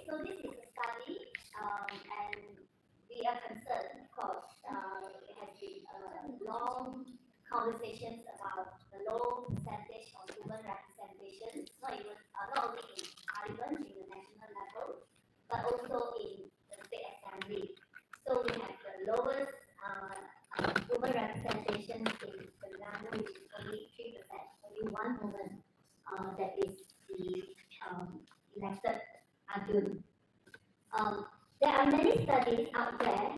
so this is a study, and we are concerned because it has been long conversations about the low percentage of women representation, not only in parliament, in the national level, but also in the state assembly. So we have the lowest women representation in Terengganu, which is only 3%, only one woman that is the elected Adun. There are many studies out there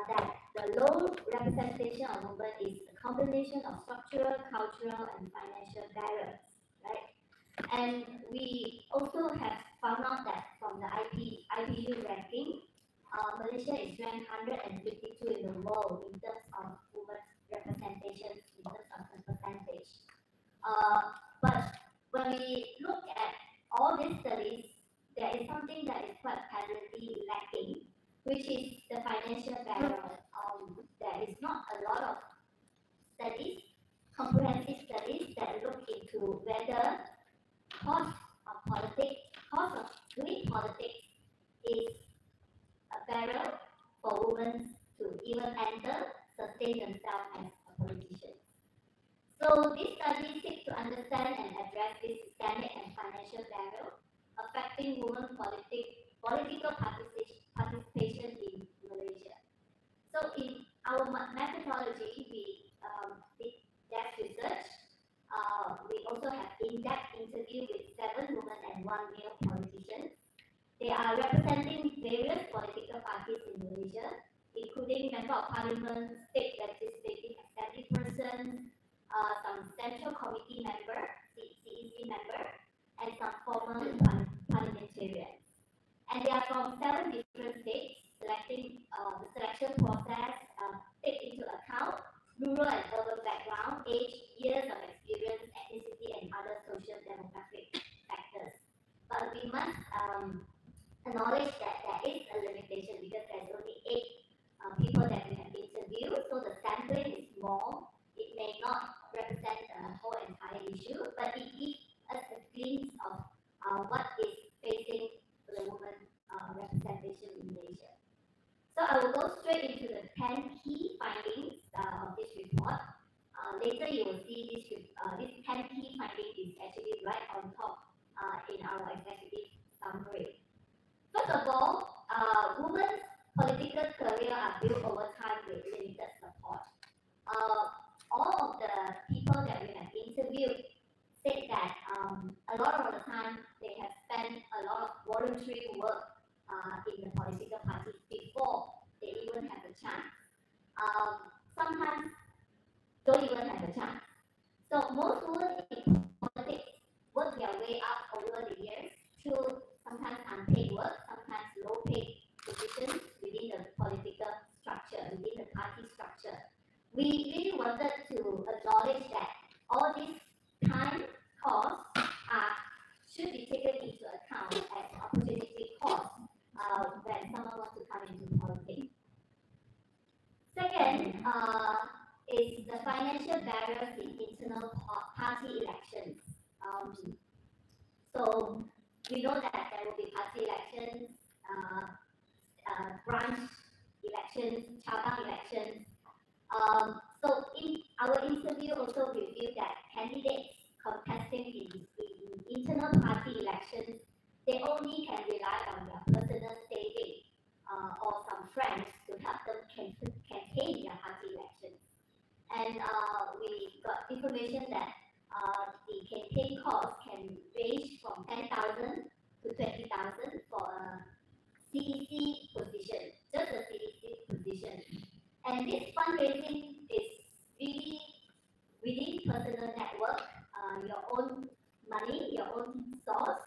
that the low representation of women is a combination of structural, cultural, and financial barriers, right? And we also have found out that from the IPU ranking, Malaysia is ranked 152 in the world in terms of women representation, in terms of the percentage. But when we look at all these studies, there is something that is quite apparently lacking, which is the financial barrier. There is not a lot of studies, comprehensive studies that look into whether cost of doing politics is a barrier for women to even enter, sustain themselves as a politician. So this study seeks to understand and address this systemic and financial barrier affecting women political participation in Malaysia. So in our methodology, we did that research. We also have in-depth interview with 7 women and 1 male politicians. They are representing various political parties in Malaysia, including Member of Parliament, State Legislative Assembly persons, some Central Committee member, CEC member, and some former parliamentarians. And they are from 7 different states. The selection process takes into account rural and urban background, age, years of experience, ethnicity, and other social demographic factors. But we must acknowledge that there is a limitation because there's only 8 people that we have interviewed, so the sampling is small. It may not represent the whole entire issue, but it gives us a glimpse of what is facing the women representation in Malaysia. So I will go straight into the 10 key findings of this report. Later you will see this 10 key findings is actually right on top in our executive summary. First of all, women's political career are built over time with limited support. All of the people that we have interviewed said that a lot of the time they have spent a lot of voluntary work in the political parties before they even have a chance. Sometimes don't even have a chance. So most women in politics work their way up over the years through sometimes unpaid work, sometimes low paid positions within the political structure, within the party structure. We really wanted to acknowledge that all these time costs should be taken into account as opportunity costs when someone wants to come into politics. Second is the financial barriers in internal party elections. So we know that there will be party elections, branch elections, cabang elections. So in our interview also revealed that candidates contesting in internal party elections, they only can rely on their personal saving or some friends to help them campaign their party elections. And we got information that the campaign costs can range from 10,000 to 20,000 for a CEC position, just a CEC position. And this fundraising is really within personal network, your own money, your own source.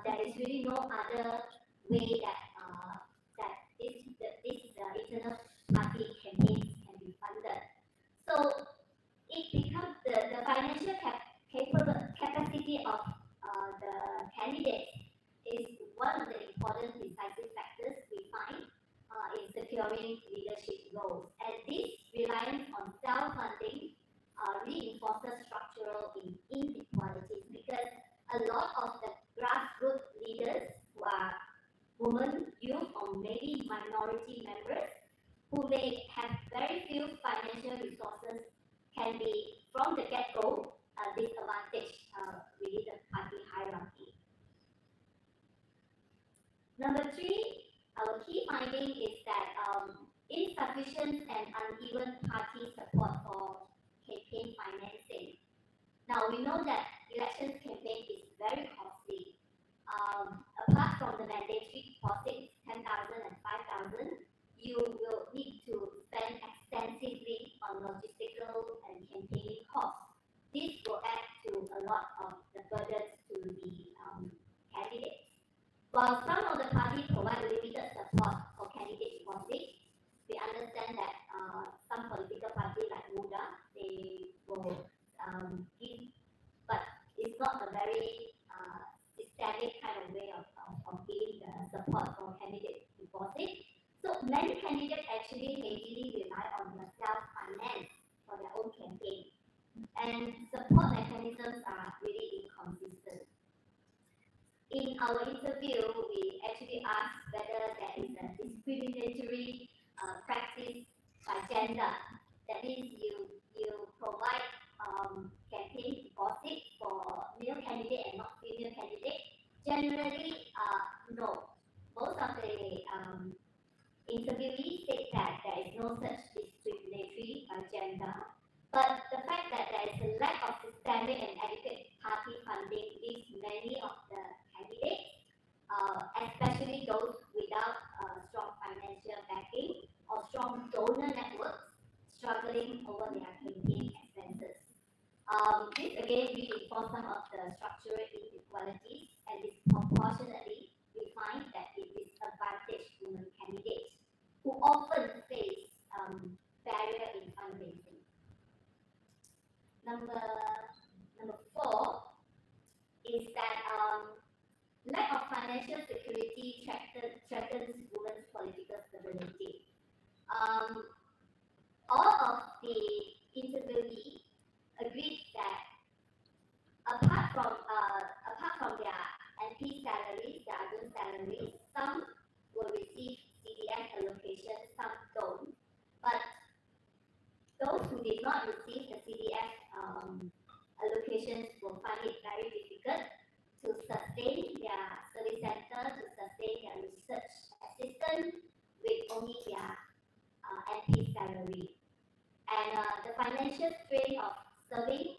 There is really no other way that this internal party campaigns can be funded. So it becomes the financial capacity of the candidate is one of the important decisive factors we find in securing leadership roles. And this reliance on self-funding reinforces structural inequalities because a lot of the grassroots leaders who are women, youth, or maybe minority members who may have very few financial resources can be, from the get-go, disadvantaged within the party hierarchy. Number three, our key finding is that insufficient and uneven party support for campaign financing. Now, we know that elections campaign is very costly. Apart from the mandatory deposits, 10,000 and 5,000, you will need to spend extensively on logistical and campaigning costs. This will add to a lot of the burdens to the candidates. While some of the parties provide limited support for candidate deposits, we understand that some political parties like Muda, they will give, but it's not a very systemic kind of way of giving the support for candidate deposit. So many candidates actually heavily rely on their self-finance for their own campaign, and support mechanisms are really inconsistent. In our interview, we actually asked whether there is a discriminatory practice by gender. That means you provide campaign deposit for male candidate and not female candidate. Generally, no. Most of the interviewees say that there is no such discriminatory gender. But the fact that there is a lack of systemic and adequate party funding leaves many of the candidates, especially those without strong financial backing or strong donor networks, struggling over their campaign expenses. This again reinforces some of the structural inequalities, and disproportionately, we find that it disadvantages women candidates who often face barrier in fundraising. Number four is that lack of financial security threatens women's political stability. All of the interviewees agreed that apart from their MP salaries, their other salaries, some will receive CDF allocation, some don't. But those who did not receive the CDF allocations will find it very difficult to sustain their service center, to sustain their research assistant with only their MP salary. And the financial strain of serving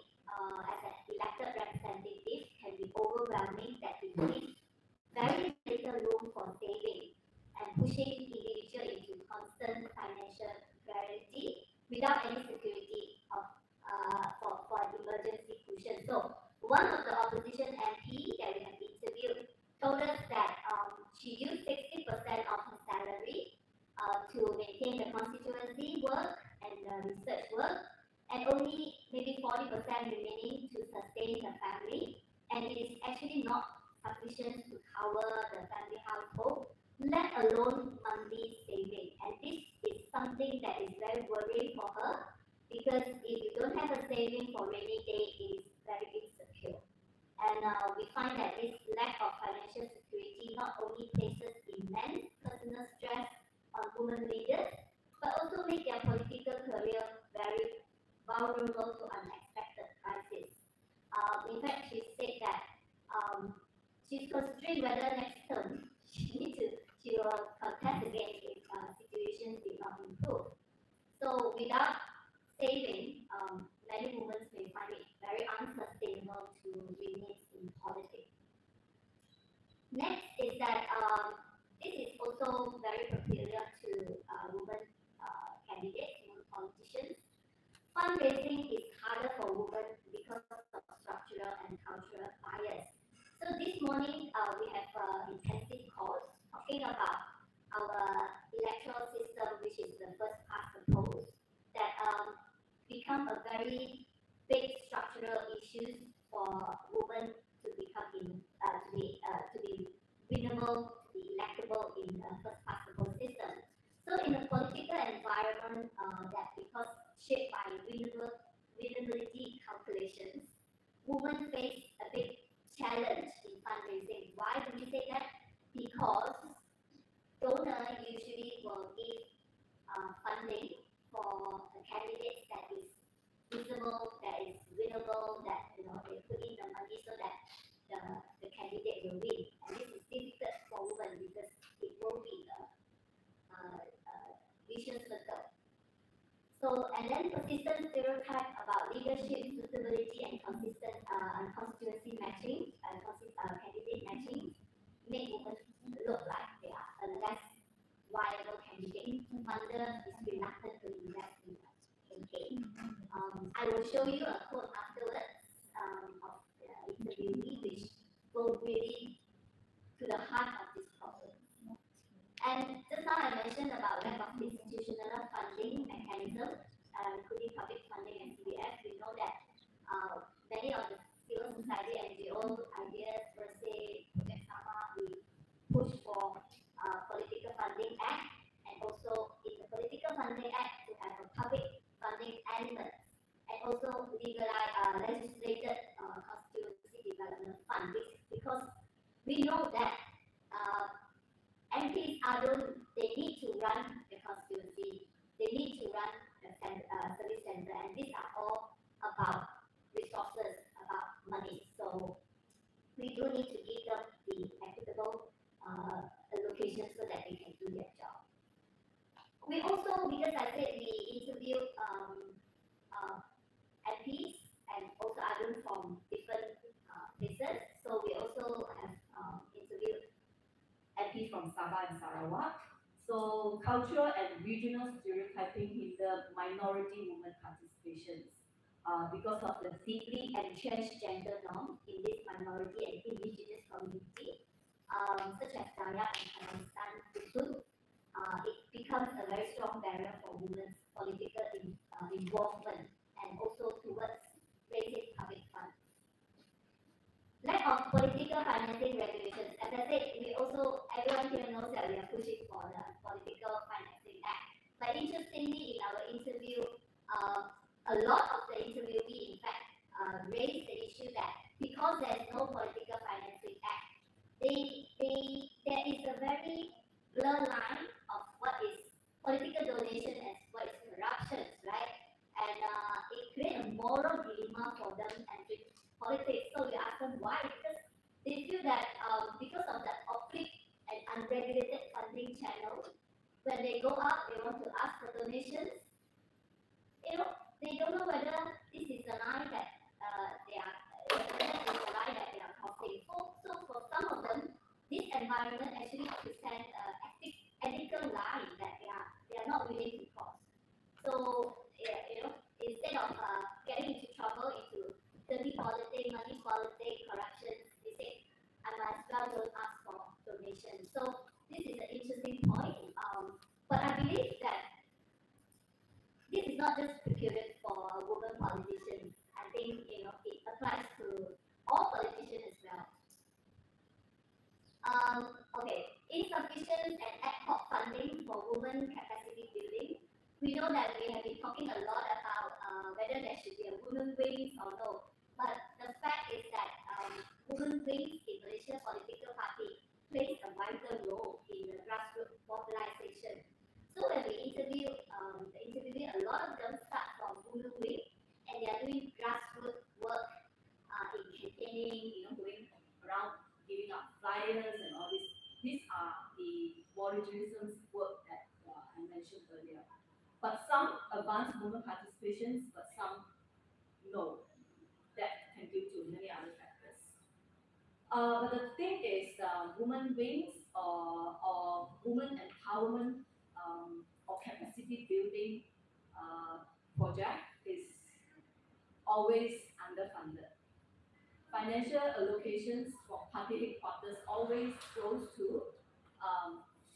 as an elected representative can be overwhelming, that it leaves very little room for saving and pushing individual into constant financial precarity without any security of for an emergency cushion. So one of the opposition MP that we have interviewed told us that she used 60% of her salary to maintain the constituency work and the research work, and only maybe 40% remaining to sustain the family. And it is actually not sufficient to cover the family household, let alone monthly saving. And this is something that is very worrying for her, because if you don't have a saving for rainy day, it is very insecure. And we find that this lack of financial security not only places immense personal stress on women leaders, but also make their political career very vulnerable to unexpected crises. In fact, she said that she's considering whether next term she will contest again if situations did not improve. So without saving, many women may find it very unsustainable to remain in politics. Next is that this is also very peculiar to women candidates, women politicians. Fundraising is harder for women because of structural and cultural bias. So this morning we have intensive course talking about our electoral system, which is the first past the post, that become a very big structural issue for women to become to be winnable, to be electable in the first past the post system. So in a political environment that because shaped by winnability calculations, women face a big challenge in fundraising. Why do we say that? Because sustainable, that they put in the money so that the candidate will win. And this is difficult for women because it will be a vicious circle. So, and then persistent stereotype about leadership, suitability, and constituency matching, candidate matching, make women look like they are a less viable candidate. Funders is reluctant to invest in a campaign. I will show you a quote afterwards of the interviewee, which will really to the heart of this problem. And just now I mentioned about lack of institutional funding mechanism, including public funding and CBF. We know that many of the civil society NGO ideas, per se, Project Sama, we push for political funding act, and also in the political funding act to have a public funding element, and also legislated constituency development fund, because we know that MPs they need to run the constituency, they need to run the service center, and these are all about resources, about money. So we do need to give them the equitable allocation so that they can do their job. We also, because I said we interviewed MPs and also others from different places, so we also have interviewed MPs from Sabah and Sarawak. So cultural and regional stereotyping hinder minority women participations because of the deeply entrenched gender norms in this minority and indigenous community, such as Dayak and Kalimantan Dusun. It becomes a very strong barrier for women's political involvement and also towards raising public funds. Lack of political financing regulations. As I said, everyone here knows that we are pushing for the Political Financing Act. But interestingly, in our interview, a lot of the interviewee, in fact, raised the issue that because there is no Political Financing Act, there is a very blur line of what is political donation and what is corruption, right? And it creates a moral dilemma for them entering politics. So we ask them why, because they feel that because of the opaque and unregulated funding channel, when they go out, they want to ask for donations. They don't know whether this is the line that they are crossing. So for some of them, this environment actually presents an ethical line that they are not willing to cross. So instead of getting into trouble into dirty politics, money politics, corruption, they say, I might as well don't ask for donations. So this is an interesting point. But I believe that this is not just peculiar for women politicians. I think it applies to all politicians as well. Okay, insufficient and ad hoc funding for women capacity building. We know that we have been talking a lot about whether there should be a women wings or no. But the fact is that women wings in Malaysia political party plays a vital role in the grassroots mobilization. So when we interview the interviewee, a lot of them start from women wing, and they are doing grassroots work in campaigning, going around giving out flyers and all this. These are the volunteerism work that I mentioned earlier. But some advance women participations, but some no. That can due to many other factors. But the thing is, women wings or women empowerment or capacity building project is always underfunded. Financial allocations for party headquarters always goes to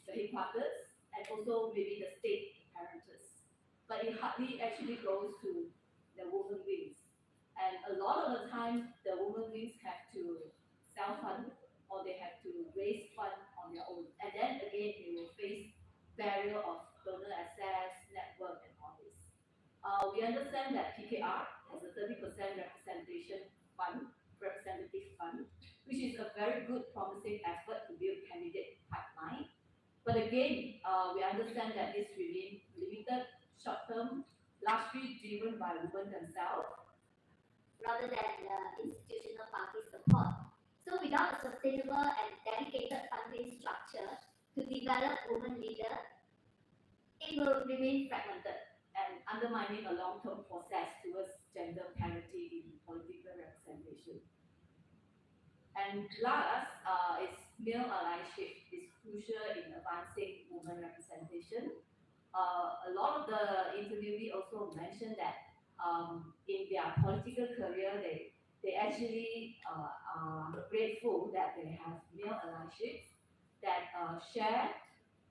the headquarters and also maybe the state apparatus, but it hardly actually goes to the women wings. And a lot of the time, the women wings have to self-fund or they have to raise funds on their own. And then again, they will face barrier of donor access, network, and all this. We understand that PKR has a 30% representation fund, representative fund, which is a very good promising effort to build candidate pipeline. But again, we understand that this remains limited, short-term, largely driven by women themselves, rather without a sustainable and dedicated funding structure to develop women leaders, it will remain fragmented and undermining a long-term process towards gender parity in political representation. And last is male allyship is crucial in advancing women representation. A lot of the interviewee also mentioned that in their political career, they actually are grateful that they have male allyships that share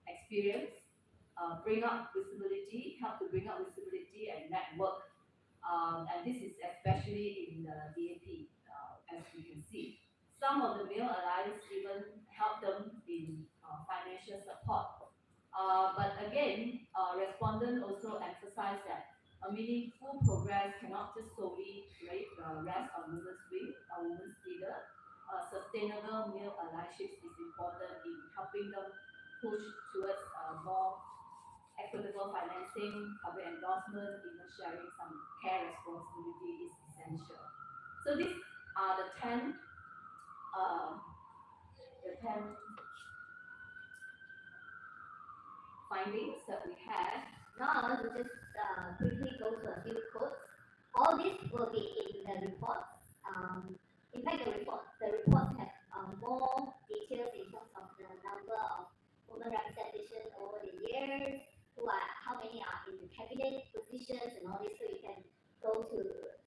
experience, bring up visibility, help to bring up visibility and network. And this is especially in the DAP, as you can see. Some of the male allies even help them in financial support. But again, respondents also emphasize that a meaningful progress cannot just solely rest on women's wing or women's leader. Sustainable male allyships is important in helping them push towards more equitable financing, public endorsement, even sharing some care responsibility is essential. So these are the 10 findings that we have. Now I want to just quickly go to a few quotes. All this will be in the reports. In fact, the reports have more details in terms of the number of women representation over the years, how many are in the cabinet positions and all this, so you can go to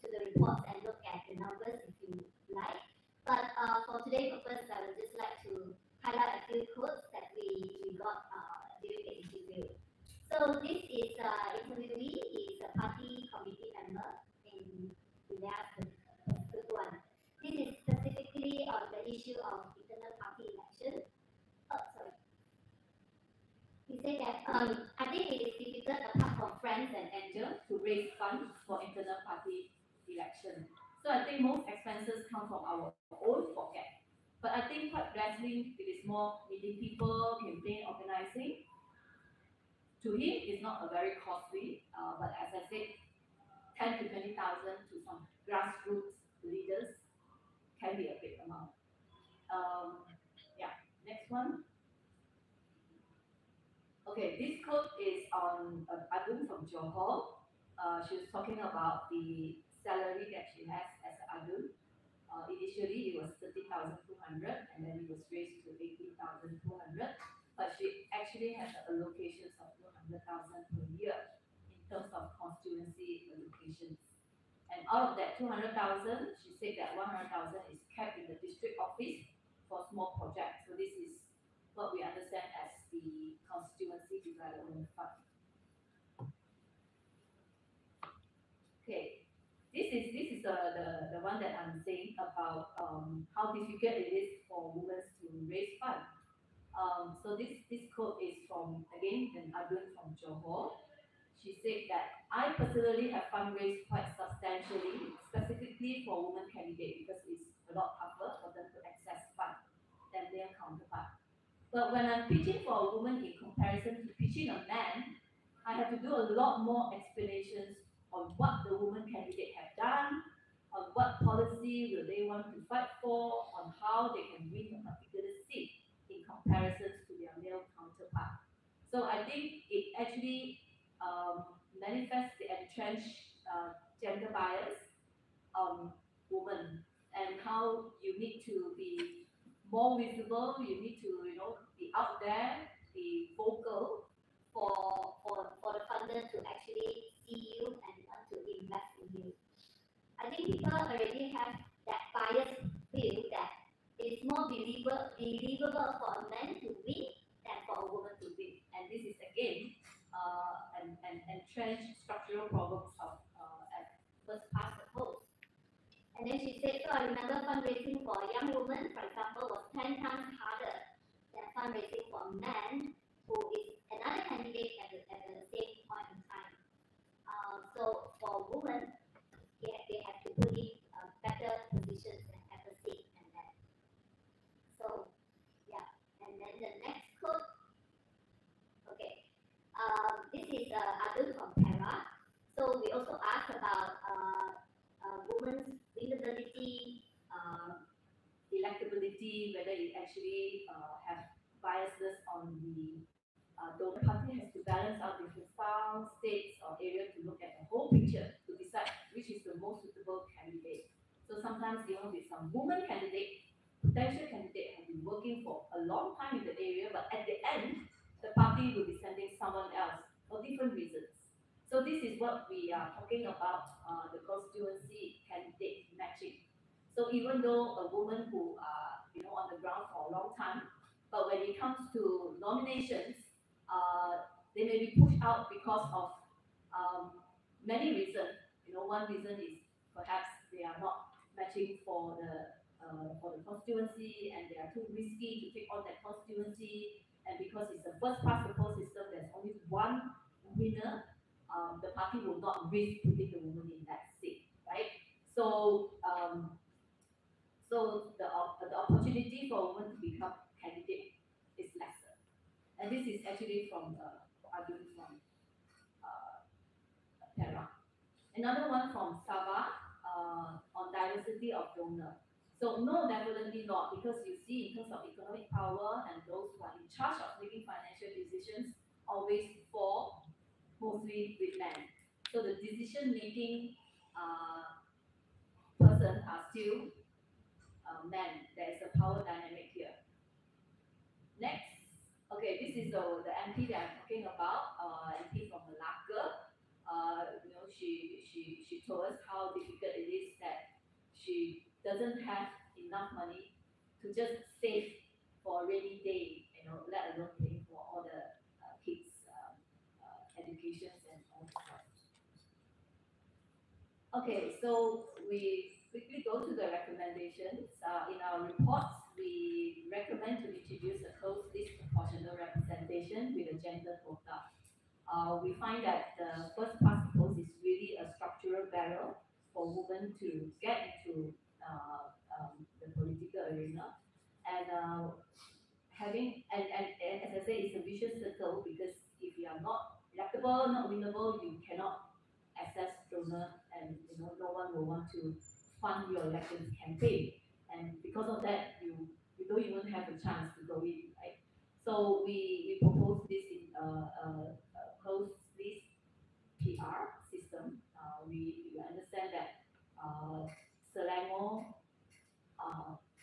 the reports and look at the numbers if you like. But for today's purpose, I would just like to highlight a few quotes that we got during the interview. So this is interviewee is a party committee member in their good one. This is specifically on the issue of internal party election. Oh, sorry. He said that I think it is difficult apart from friends and Angel to raise funds for internal party election. So I think most expenses come from our own pocket. But I think quite gradually it is more meeting people, campaign organizing. To him, it's not a very costly, but as I said, 10 to 20,000 to some grassroots leaders can be a big amount. Yeah, next one. Okay, this quote is on Adun from Johor. She was talking about the salary that she has as Adun. Initially, it was 30,200 and then it was raised to 18,200. But she actually has allocations of 200,000 per year in terms of constituency allocations. And out of that 200,000, she said that 100,000 is kept in the district office for small projects. So this is what we understand as the constituency development fund. Okay, this is the one that I'm saying about how difficult it is for women to raise funds. So this quote is from again an Adun from Johor. She said that I personally have fundraised quite substantially, specifically for women candidates because it's a lot tougher for them to access funds than their counterpart. But when I'm pitching for a woman in comparison to pitching a man, I have to do a lot more explanations on what the woman candidate have done, on what policy will they want to fight for, on how they can win a particular seat in comparison to their male counterpart. So I think it actually manifests the entrenched gender bias on women and how you need to be more visible, you need to be out there, be vocal for the funder to actually see you and want to invest in you. I think people already have that biased view that it is more believable for a man to win than for a woman to win. And this is again an entrenched structural problems of at first past the post. And then she said, so I remember fundraising for a young woman, for example, was 10 times harder than fundraising for a man who is another candidate at the same point in time. So for women, they have to put in better positions and have a seat and that. So, yeah. And then the next quote. Okay. This is Adun from Para. So we also asked about women's visibility, electability committee, whether it actually have biases on the donor party has to balance out different styles, states, or area to look at the whole picture to decide which is the most suitable candidate. So sometimes even with some woman candidate, potential candidate have been working for a long time in the area, but at the end, the party will be sending someone else for different reasons. So this is what we are talking about, the constituency candidate matching. So even though a woman who are on the ground for a long time, but when it comes to nominations, they may be pushed out because of many reasons. One reason is perhaps they are not matching for the constituency, and they are too risky to take on that constituency. And because it's a first past the post system, there's only one winner. The party will not risk putting the woman in that seat, right? So the opportunity for a woman to become candidate is lesser. And this is actually from the argument from Terra. Another one from Sabah on diversity of donor. So no, definitely not, because you see in terms of economic power and those who are in charge of making financial decisions always fall mostly with men. So the decision making person are still men. There is a power dynamic here. Next, okay, this is the MP that I'm talking about, MP from Malacca. She told us how difficult it is that she doesn't have enough money to just save for a rainy day, let alone paying for all the kids' educations and all that. Okay, so we quickly go to the recommendations. In our reports, we recommend to introduce a closed list proportional representation with a gender quota. We find that the first past the post is really a structural barrier for women to get into the political arena. And and as I say, it's a vicious circle, because if you are not electable, not winnable, you cannot access donor, and no one will want to fund your elections campaign. And because of that, you don't even have a chance to go in, right? So we propose this in a closed list PR system. We understand that Selangor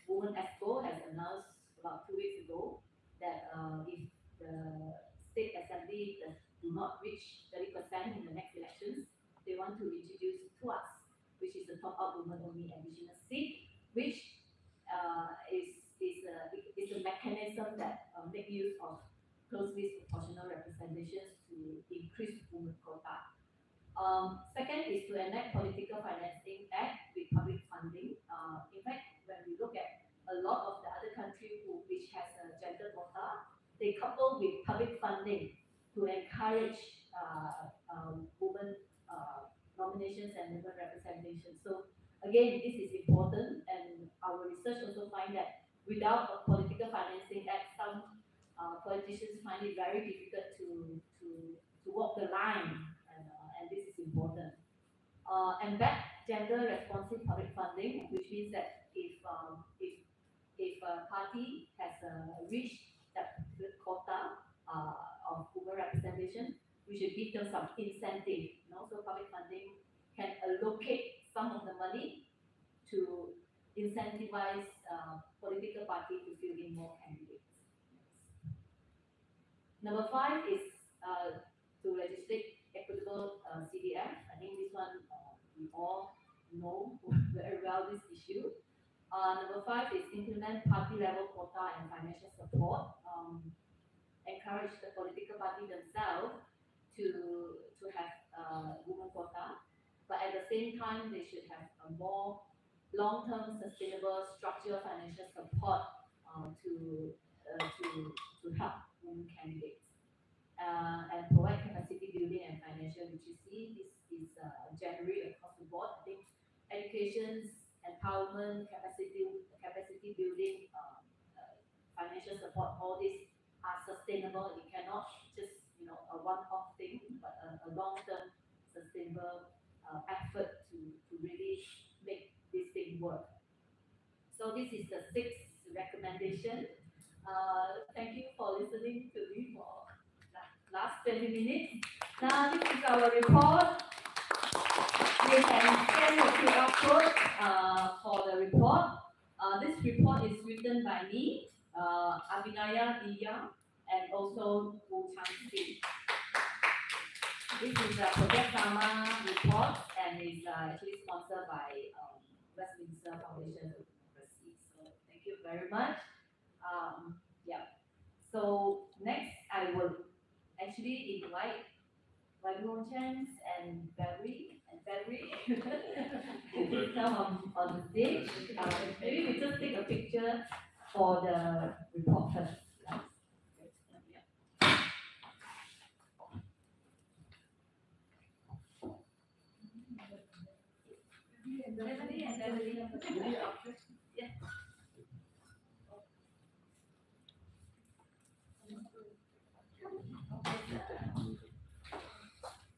Women Expo has announced about 2 weeks ago that if the state assembly do not reach 30% in the next elections, they want to introduce to us, which is the top up women only additional seat, which is a mechanism that make use of closed list proportional representations to increase women quota. Second is to enact political financing act with public funding. In fact, when we look at a lot of the other countries which has a gender quota, they couple with public funding to encourage women nominations and women representation. So again, this is important, and our research also find that without a political financing act, some politicians find it very difficult to walk the line, and this is important. And that gender responsive public funding, which means that if a party has reached that quota of women representation, we should give them some incentive. So public funding can allocate some of the money to incentivize political party to fill in more candidates. Number 5 is to legislate equitable CDF. I think this one we all know very well this issue. Number 5 is implement party level quota and financial support. Encourage the political party themselves to have women quota, but at the same time they should have a more long-term sustainable structural financial support to help women candidates. And provide capacity building and financial literacy. This is generally across the board. I think education, empowerment, capacity building, financial support, all these are sustainable. It cannot just a one-off thing, but a long-term sustainable effort to really make this thing work. So this is the 6 recommendation. Thank you for listening to me for the last 20 minutes. Now this is our report. You can scan the QR code for the report. This report is written by me, Abinaya Diya, and also Wu Changxi. This is a Project Sama report and is actually sponsored by Westminster Foundation for Democracy. So thank you very much. Yeah. So next, I will actually invite Wagron Chance and Barry to come on the stage. Maybe we just take a picture for the report first. Beverly and Beverly. Yeah.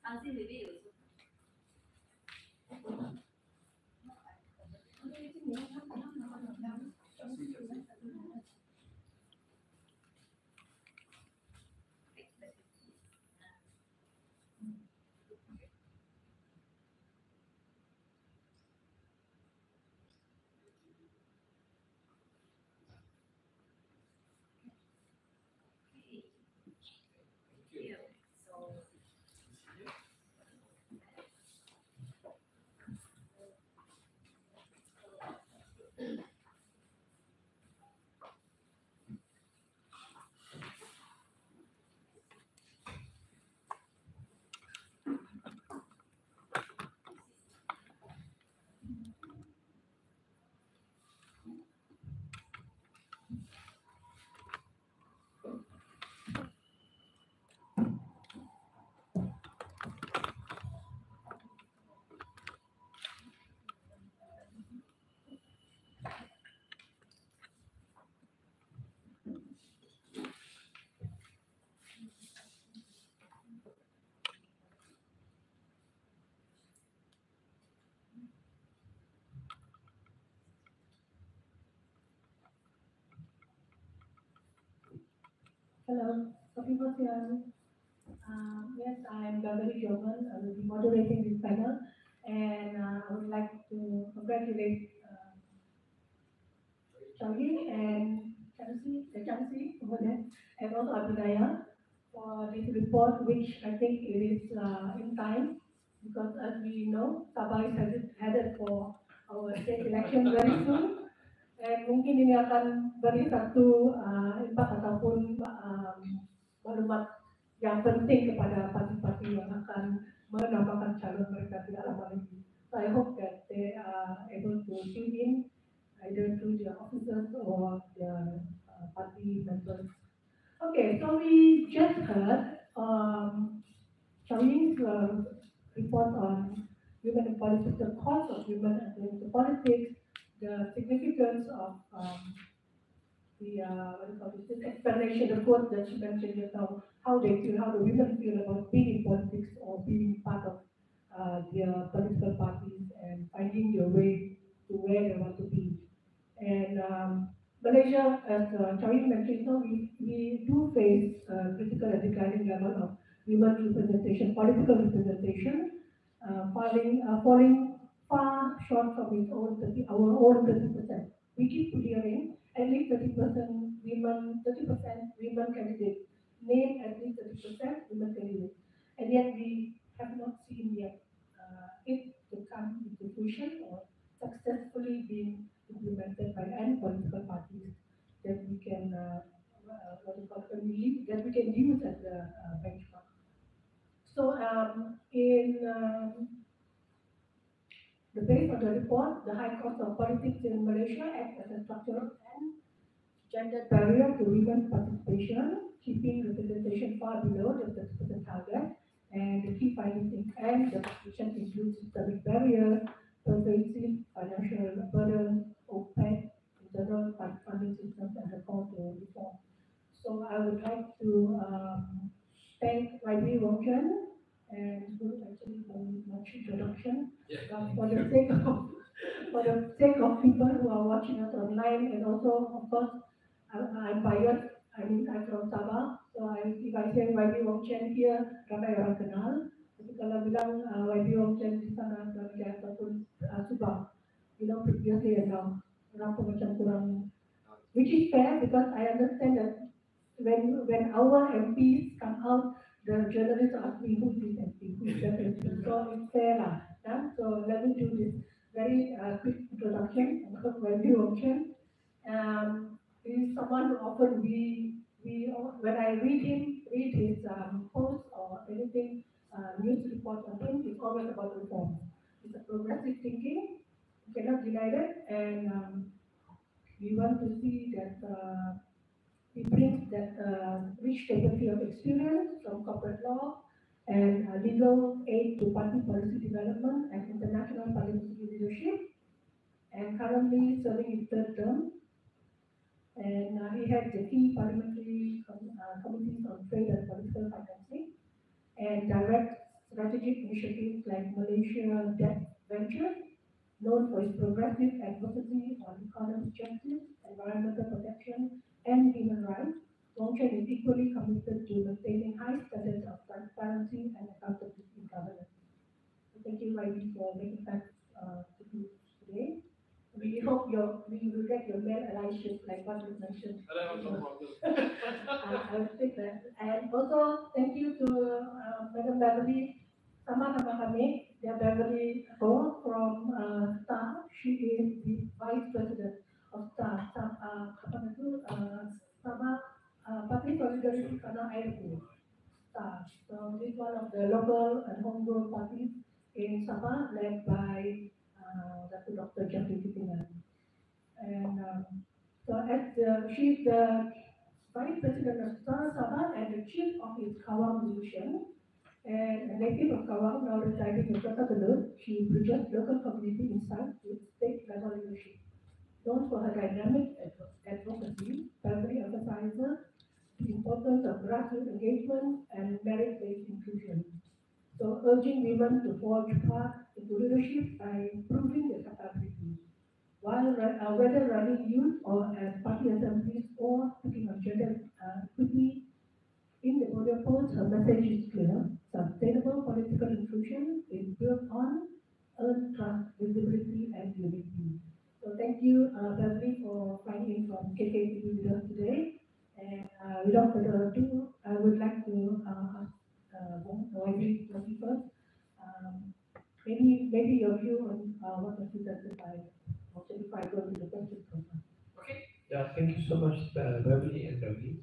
Nancy, maybe you. Hello, Sophie. Yes, I am Beverly Jovan. I will be moderating this panel, and I would like to congratulate Changi and Chansi over there, and also Abhinaya for this report, which I think it is in time, because as we know, Sabah is headed for our state election very soon, and mungkin ini akan beri satu impact ataupun maklumat yang penting kepada parti-parti yang akan menambahkan calon mereka tidak lama lagi. So I hope that they are able to tune in either through their officers or their party members. Okay, so we just heard Chow Ying's report on women in politics, the cause of women entering into politics, the significance of the explanation, the quote that she mentioned just now, how they feel, how the women feel about being in politics or being part of their political parties and finding their way to where they want to be. And Malaysia, as Chow Ying mentioned, we do face critical and declining level of women representation, political representation, falling far short from our own 30%. We keep hearing at least 30% women candidates. Name at least 30% women candidates. And yet we have not seen yet it to come into fruition or successfully being implemented by any political parties that we can that we can use as a benchmark. So in the base of the report, the high cost of politics in Malaysia acts as a structural and gender barrier to women's participation, keeping representation far below the 30% target. And the key findings and the conclusion include systemic barrier, pervasive financial burden, opaque internal funding systems, and the call to reform. So I would like to thank YB Wongchen and who actually done much introduction, but for the sake of for the sake of people who are watching us online, and also, of course, I'm biased. I mean, I'm from Sabah, so if I say YB Wong Chen here, ramai orang kenal. Tapi kalau bilang YB Wong Chen di sana, Malaysia ataupun Subang, previously and now, orang pun macam kurang, which is fair because I understand that when our MPs come out, the journalists are asking who's this MP, who's that MP. So it's fair lah. Yeah? So let me do this very quick introduction of YB Wong Chen. He's someone who often when I read his posts or anything, news reports on him, it's always about reform. It's a progressive thinking, you cannot deny that, and we want to see that he brings that rich tapestry of experience from corporate law and legal aid to party policy development and international parliamentary leadership, and currently serving his third term. And he heads the key parliamentary committees on trade and political financing, and directs strategic initiatives like Malaysia Debt Venture, known for its progressive advocacy on economic justice, environmental protection, and human rights. Wong Chen is equally committed to maintaining high standards of transparency and accountability in governance. So thank you, YB, for making time to do today. We hope we will get your male allyship like what you mentioned. I will take that. And also, thank you to Madam Beverly, sama-sama kami, Beverly Ho from STAR. She is the Vice President of STAR. Sama Parti Solidarity Karena Airku. STAR. So this is one of the local and homegrown parties in Sabah, led by Dr. Jeffrey Kitingan. And she's the Vice President of STAR Sabah and the Chief of its Kawang Division. And a native of Kawang, now residing in Kota Belud, she bridges local community insight with state level leadership. Known for her dynamic advocacy, Beverly emphasizes the importance of grassroots engagement and merit-based inclusion. So urging women to forge path into leadership by improving their capabilities. While whether running youth or as party assemblies or speaking of gender equity, in the audio post, her message is clear. Sustainable political inclusion is built on earned trust, visibility, and unity. So thank you, Beverly, for flying in from KK to be with us today. And without further ado, I would like to ask YB first. Maybe your view on what was presented by if I go to the question program. Okay. Yeah, thank you so much, Beverly and Beverly.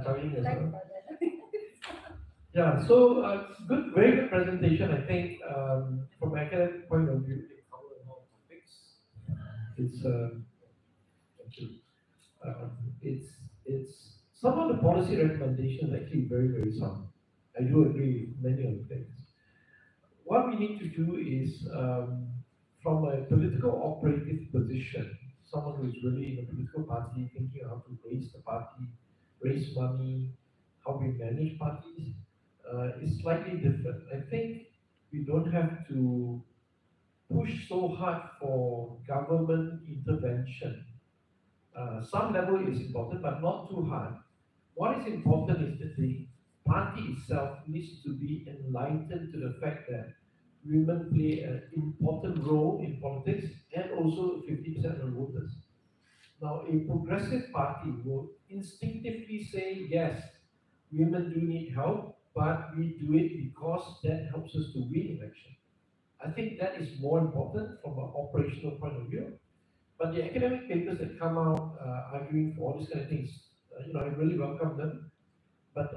Coming as well. Yeah, so good, very good presentation. I think from an academic point of view, they cover a lot of topics. It's some of the policy recommendations are actually very, very sound. I do agree with many of the things. What we need to do is from a political operative position, someone who is really in a political party, thinking how to raise the party, raise money, how we manage parties, is slightly different. I think we don't have to push so hard for government intervention. Some level is important, but not too hard. What is important is that the party itself needs to be enlightened to the fact that women play an important role in politics and also 50% of voters. Now, a progressive party will instinctively say, yes, women do need help, but we do it because that helps us to win election. I think that is more important from an operational point of view. But the academic papers that come out arguing for all these kind of things, I really welcome them. But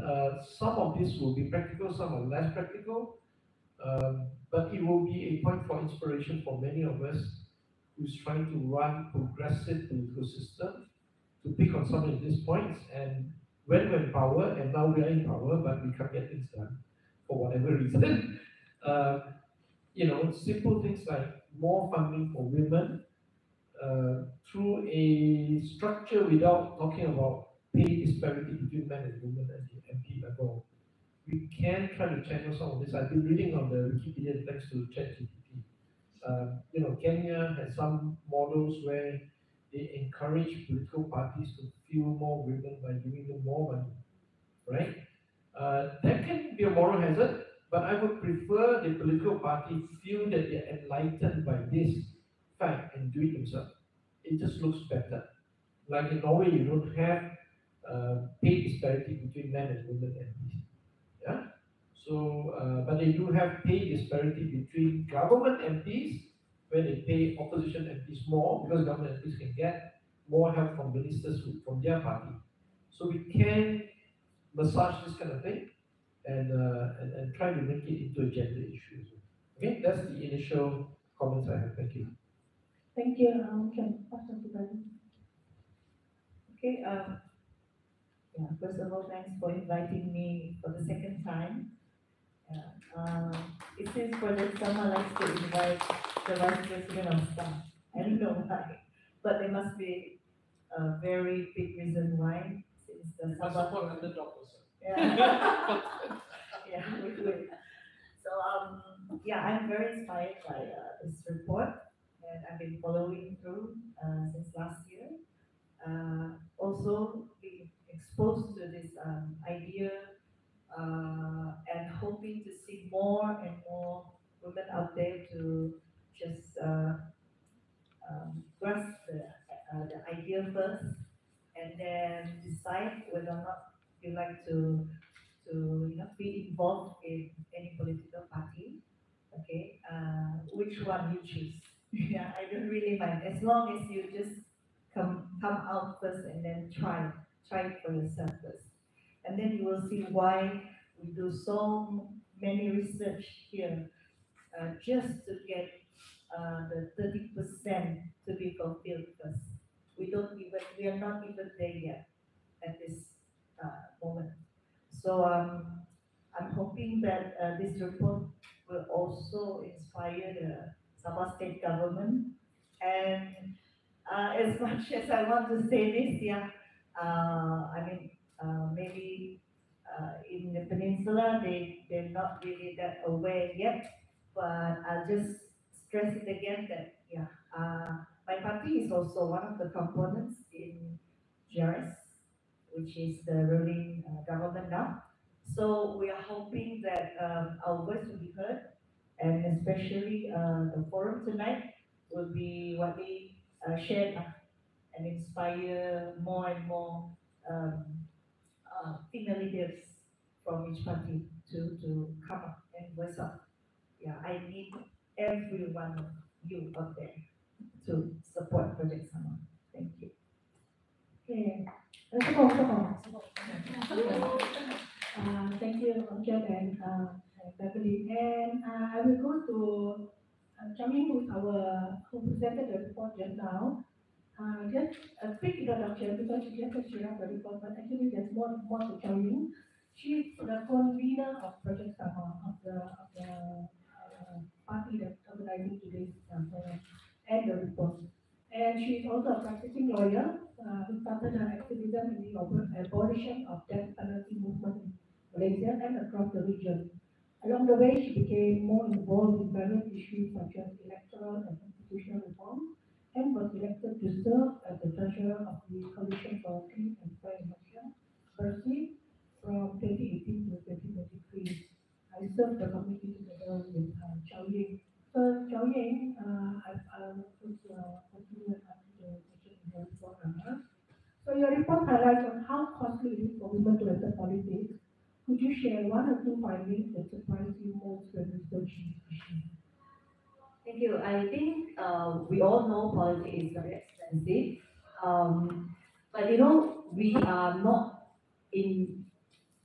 some of this will be practical, some are less practical. But it will be a point for inspiration for many of us who's trying to run progressive political system to pick on some of these points. And when we're in power, and now we are in power, but we can't get things done for whatever reason. Simple things like more funding for women through a structure without talking about pay disparity between men and women at the MP level. We can try to channel some of this. I've been reading on the Wikipedia thanks to ChatGPT. Kenya has some models where they encourage political parties to fuel more women by giving them more money, right? That can be a moral hazard, but I would prefer the political party feel that they're enlightened by this fact and do it themselves. It just looks better. Like in Norway, you don't have pay disparity between men and women MPs. Yeah. So, but they do have pay disparity between government MPs, where they pay opposition MPs more because government MPs can get more help from ministers from their party. So we can massage this kind of thing and try to make it into a gender issue. Okay, that's the initial comments I have. Thank you. Thank you. Can pass on to Bali. Okay, yeah, first of all, thanks for inviting me for the second time. Yeah, it seems for the summer likes to invite the Vice President of Staff. I don't know why, but there must be a very big reason why, since the summer. Yeah, yeah, we do it. So, yeah, I'm very inspired by this report, and I've been following through since last year. Also being exposed to this idea and hoping to see more and more women out there to just grasp the idea first and then decide whether or not you like to be involved in any political party. Okay, which one you choose. Yeah, I don't really mind as long as you just come out first and then try it for yourself first, and then you will see why we do so many research here just to get the 30% to be fulfilled first. We are not even there yet at this moment. So I'm hoping that this report will also inspire the Sabah state government. And as much as I want to say this, yeah, I mean, maybe in the peninsula, they're not really that aware yet, but I'll just stress it again that, yeah, my party is also one of the components in GRS, which is the ruling government now. So we are hoping that our voice will be heard, and especially the forum tonight will be widely shared and inspire more and more um, female leaders from each party to come up and voice up. Yeah, I need every one of you out there to support Project Summer. Thank you. Okay. Sokong. Thank you, Amjad and Beverly. And I will go to Chang Ying, who presented the report just now. Just a quick introduction because she just said she ran the report, but actually there's more to Chang Ying. She's the convener of Project Sama, of the party that's organizing today's and the report. And she is also a practicing lawyer who started her activism in the abolition of death penalty movement in Malaysia and across the region. Along the way, she became more involved in various issues such as electoral and constitutional reform, and was elected to serve as the treasurer of the Coalition for Clean and Fair Election, PERSI, from 2018 to 2023. I served the committee together with Chow Ying. So Chow Ying, I'll continue after the question in the report. So your report highlights on how costly it is for women to enter politics. Could you share one or two findings that surprised you most when researching this issue? Thank you. I think we all know politics is very expensive. But we are not in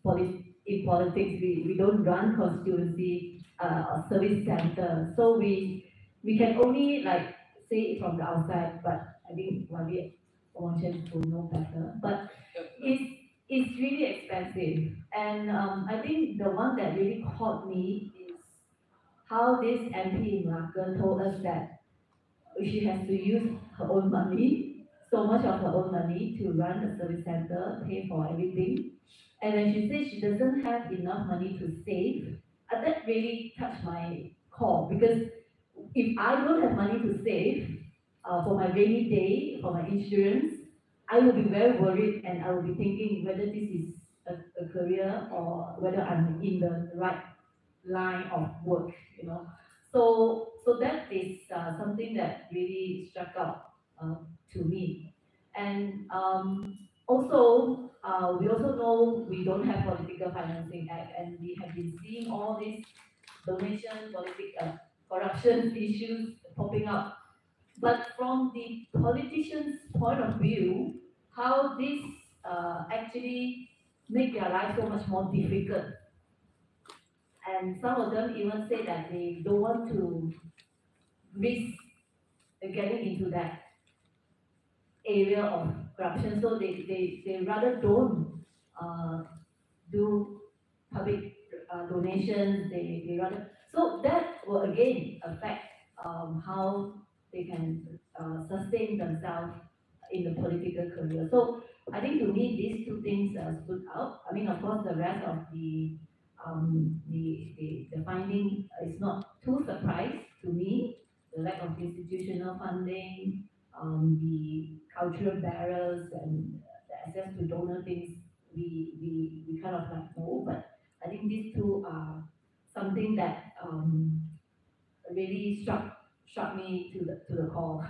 politics. We don't run constituency or service center. So we can only like say it from the outside, but I think maybe volunteers will know better. But it's really expensive. And I think the one that really caught me is how this MP in Malacca told us that she has to use her own money, so much of her own money to run the service center, pay for everything. And then she said she doesn't have enough money to save. That really touched my core because if I don't have money to save for my rainy day, for my insurance, I will be very worried and I will be thinking whether this is a career or whether I'm in the right line of work, you know. So that is something that really struck out to me. And also, we also know we don't have political financing act, and we have been seeing all these donation, corruption issues popping up. But from the politician's point of view, how this actually make their life so much more difficult. And some of them even say that they don't want to risk getting into that area of corruption, so they rather don't do public donations, they rather, so that will again affect how they can sustain themselves in the political career. So I think to me these two things stood out. I mean, of course, the rest of the finding is not too surprised to me. The lack of institutional funding, the cultural barriers, and the access to donor things we kind of like know. But I think these two are something that really struck me to the core.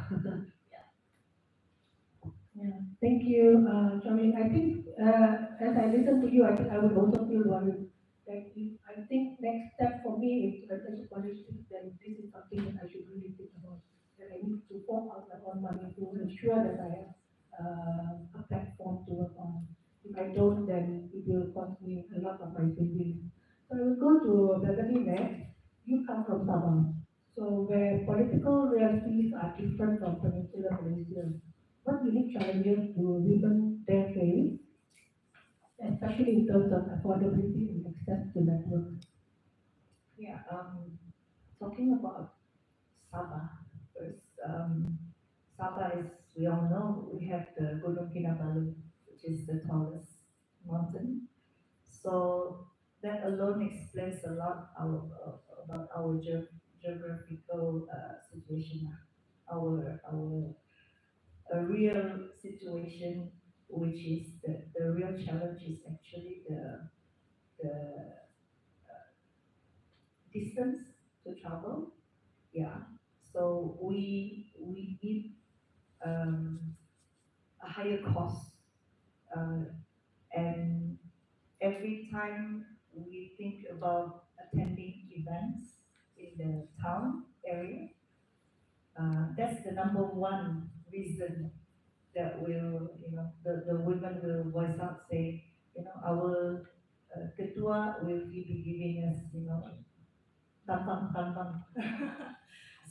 Yeah, thank you, Charmaine. I think as I listen to you, I think I would also feel worried. That I think next step for me is as a politician, then this is something that I should really think about. That I need to fork out my own money to ensure that I have a platform to work on. If I don't, then it will cost me a lot of my savings. So I will go to Beverly next. You come from Sabah, so where political realities are different from Peninsula Malaysia. What unique challenges do women there face, especially in terms of affordability and access to networks? Yeah, talking about Sabah first. Sabah is, we all know, we have the Gunung Kinabalu, which is the tallest mountain. So that alone explains a lot about our geographical situation, our a real situation, which is the real challenge is actually the distance to travel. Yeah. So we need a higher cost, uh, and every time we think about attending events in the town area, that's the number one reason that will, the women will voice out, say, our ketua will be giving us, tampang tampang.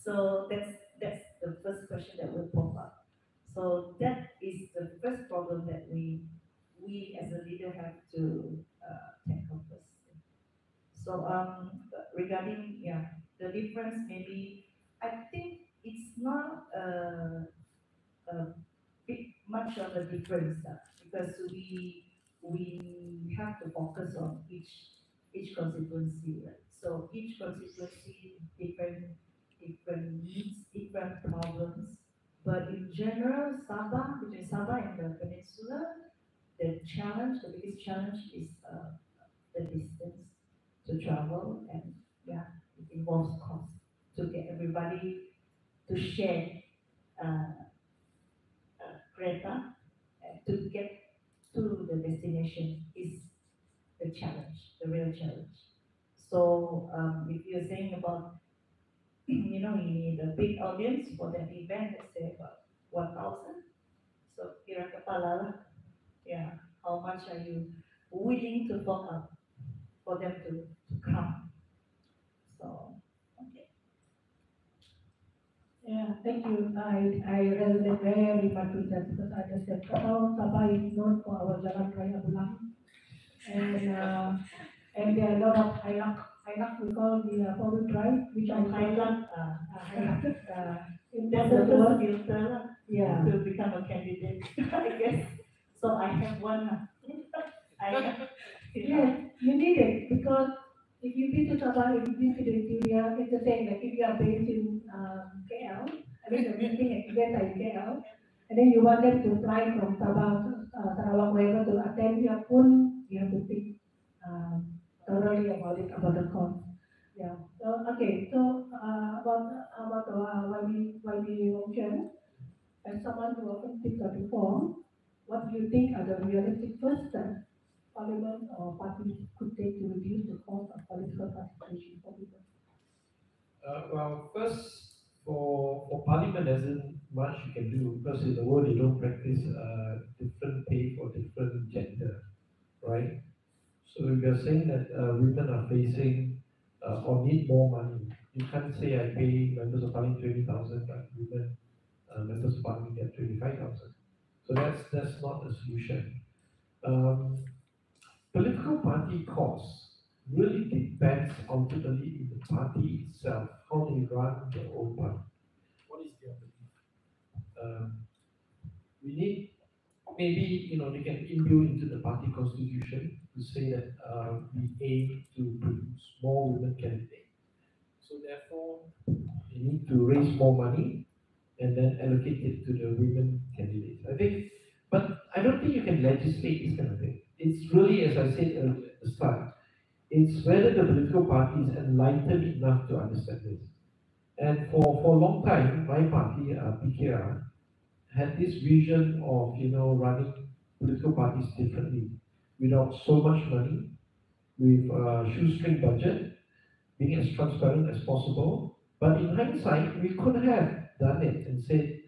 So that's the first question that will pop up. So that is the first problem that we as a leader have to tackle first. So regarding, yeah, the difference, maybe I think it's not a big much of a difference, because we have to focus on each constituency, right? So each constituency different needs, different problems. But in general, Sabah, between Sabah and the peninsula, the biggest challenge is the distance to travel, and yeah, it involves cost to get everybody to share uh, kereta to get to the destination is the challenge, the real challenge. So if you're saying about, you need a big audience for that event, let's say about 1,000. So kira kepala lah, yeah, how much are you willing to fork out for them to come? So, okay. Yeah, thank you. I resonate very much with that because I just said, oh, Sabah is known for our Jalan Raya Bulang. And there are a lot of hilak we call the four-wheel drive, which I Highland, in that's the the first world. filter Yeah. to become a candidate, I guess. So I have one. Yeah, you need it because if you've been to Sabah, if you've been to the interior, it's the same. Like if you are based in visiting event like KL, and then you want them to fly from Sabah, Sarawak, wherever to attend your phone, you have to think thoroughly about it, about the cost. Yeah. So okay. So about why we mention, as someone who often thinks of reform, what do you think are the realistic first steps Parliament or parties could take to reduce the cost of political participation for people? Well, first, for Parliament, there isn't much you can do because in the world they don't practice different pay for different gender, right? So if you're saying that women are facing or need more money, you can't say I pay members of Parliament 20,000, but women members of Parliament get 25,000. So that's not a solution. Um, Political party costs really depends ultimately in the party itself, how they run their own party. What is their belief? We need maybe they can imbue into the party constitution to say that we aim to produce more women candidates. So therefore, they need to raise more money and then allocate it to the women candidates. I think, but I don't think you can legislate this kind of thing. It's really, as I said at the start, it's whether the political party is enlightened enough to understand this. And for a long time, my party, PKR, had this vision of running political parties differently, without so much money, with a shoestring budget, being as transparent as possible. But in hindsight, we could have done it and said,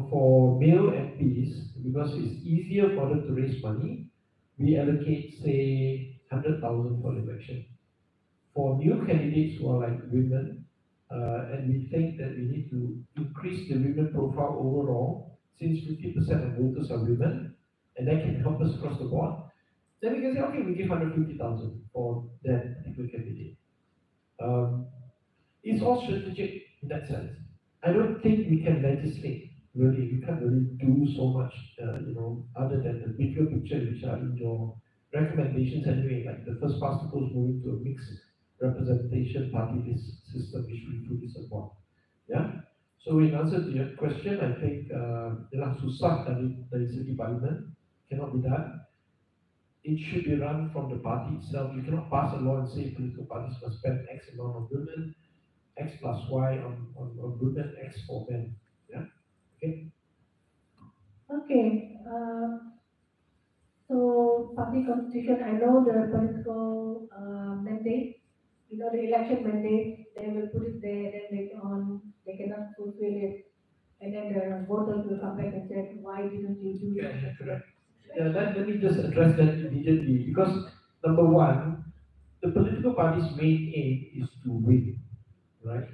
for male MPs, because it's easier for them to raise money, we allocate, say, 100,000 for election. For new candidates who are like women, and we think that we need to increase the women profile overall, since 50% of voters are women, and that can help us across the board, then we can say, okay, we give 150,000 for that particular candidate. It's all strategic in that sense. I don't think we can legislate, really. We can't really do so much, other than the bigger picture which are in your recommendations anyway, like the first past the post moving to a mixed representation party list system, which we fully support. Yeah. So in answer to your question, I think susah dari segi parlimen cannot be done. It should be run from the party itself. You cannot pass a law and say political parties must spend X amount on women, X plus Y on women, X for men. Yeah. Okay. Okay. So party constitution, I know the political mandate, the election mandate, they will put it there, then later on they cannot fulfill it. And then the voters will come back and say, why didn't you do Yeah, it? correct. Yeah, let me just address that immediately because number one, the political party's main aim is to win, right?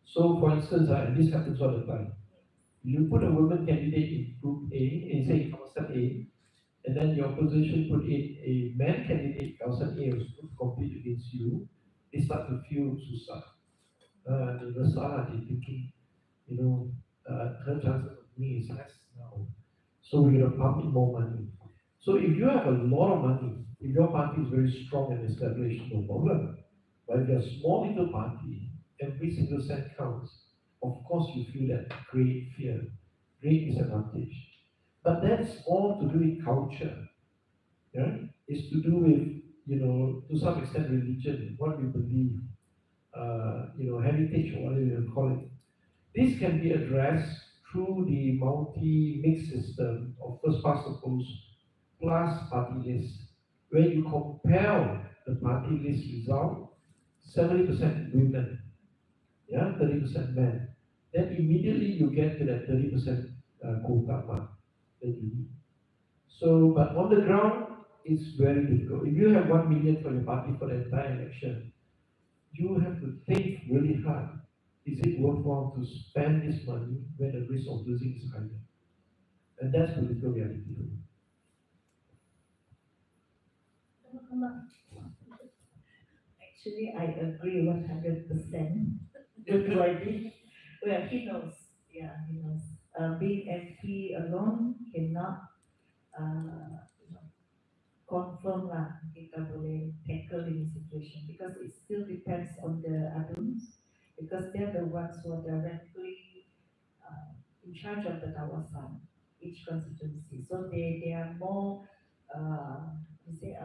So, for instance, and this happens all the time. You put a woman candidate in Group A, and say Kawasan A, and then the opposition put in a man candidate, Kawasan A, who's to compete against you. They start to feel susah. They resah, they thinking, her chances of winning is less now. So we're going to pump in more money. So if you have a lot of money, if your party is very strong and established, no problem. But if you're a small little party, every single cent counts. Of course, you feel that great fear, great disadvantage. But that's all to do with culture. Yeah? It's to do with, to some extent, religion, what we believe, heritage, or whatever you call it. This can be addressed through the multi-mix system of first past the post plus party list, where you compare the party list result, 70% women, 30% men. Then immediately you get to that 30% quota mark that you need. So, but on the ground, it's very difficult. If you have 1 million for your party for the entire election, you have to think really hard. Is it worthwhile to spend this money when the risk of losing is higher? And that's political reality. Actually, I agree 100% with YB. Well, he knows. Yeah, he knows. Being MP alone cannot you know, confirm lah kita boleh tackle ini situation because it still depends on the aduns because they're the ones who are directly in charge of the kawasan, each constituency. So they are more, you say,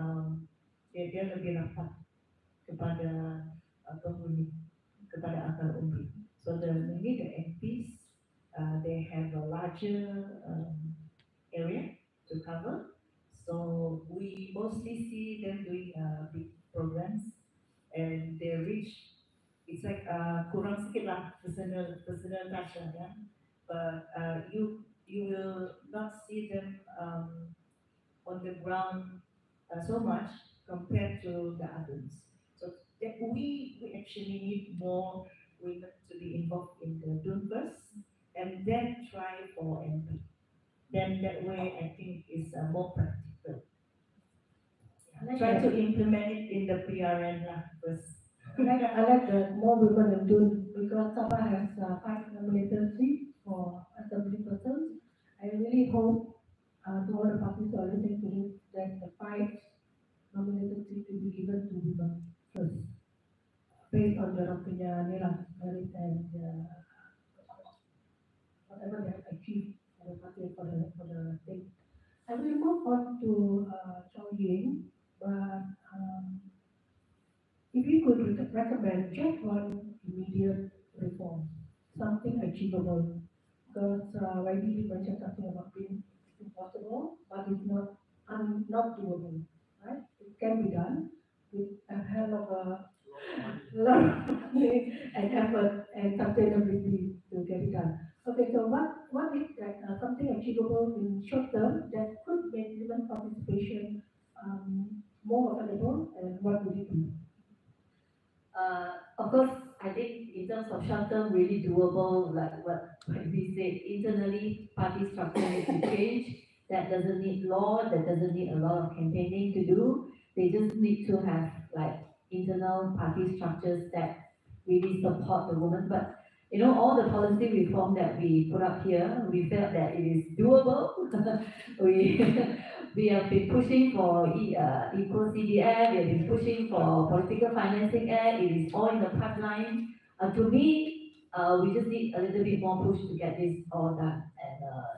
dia lebih rapat kepada penghuni, kepada akar umbi. So maybe the MPs, they have a larger area to cover. So we mostly see them doing big programs, and they reach. It's like kurang sikit lah personal touch lah, yeah. But you will not see them on the ground so much compared to the others. So that we actually need more women to be involved in the DUN first, and then try for MP. Then that way I think is more practical. Try to implement it in the PRN lah first. I like the more women in DUN because Sabah has 5 nominated seats for assembly persons. I really hope to all the parties who are listening to this that the 5 nominated seats will be given to women first, based on their punya merit and whatever they have achieved for the party for the thing. I will move on to Chow Ying, but if you could recommend just one immediate reform, something achievable, because YB mentioned something about being impossible, but it's not doable, right? It can be done with a hell of a lot of money and effort and sustainability to get it done. Okay, so what is that something achievable in short term that could make women participation more available, and what would it be? Of course, I think in terms of short term, really doable, like what we said, internally party structure needs to change. That doesn't need law, that doesn't need a lot of campaigning to do. They just need to have like internal party structures that really support the women. But you know, all the policy reform that we put up here, we felt that it is doable. We have been pushing for equal CDF, we have been pushing for political financing act, it is all in the pipeline. To me, we just need a little bit more push to get this all done.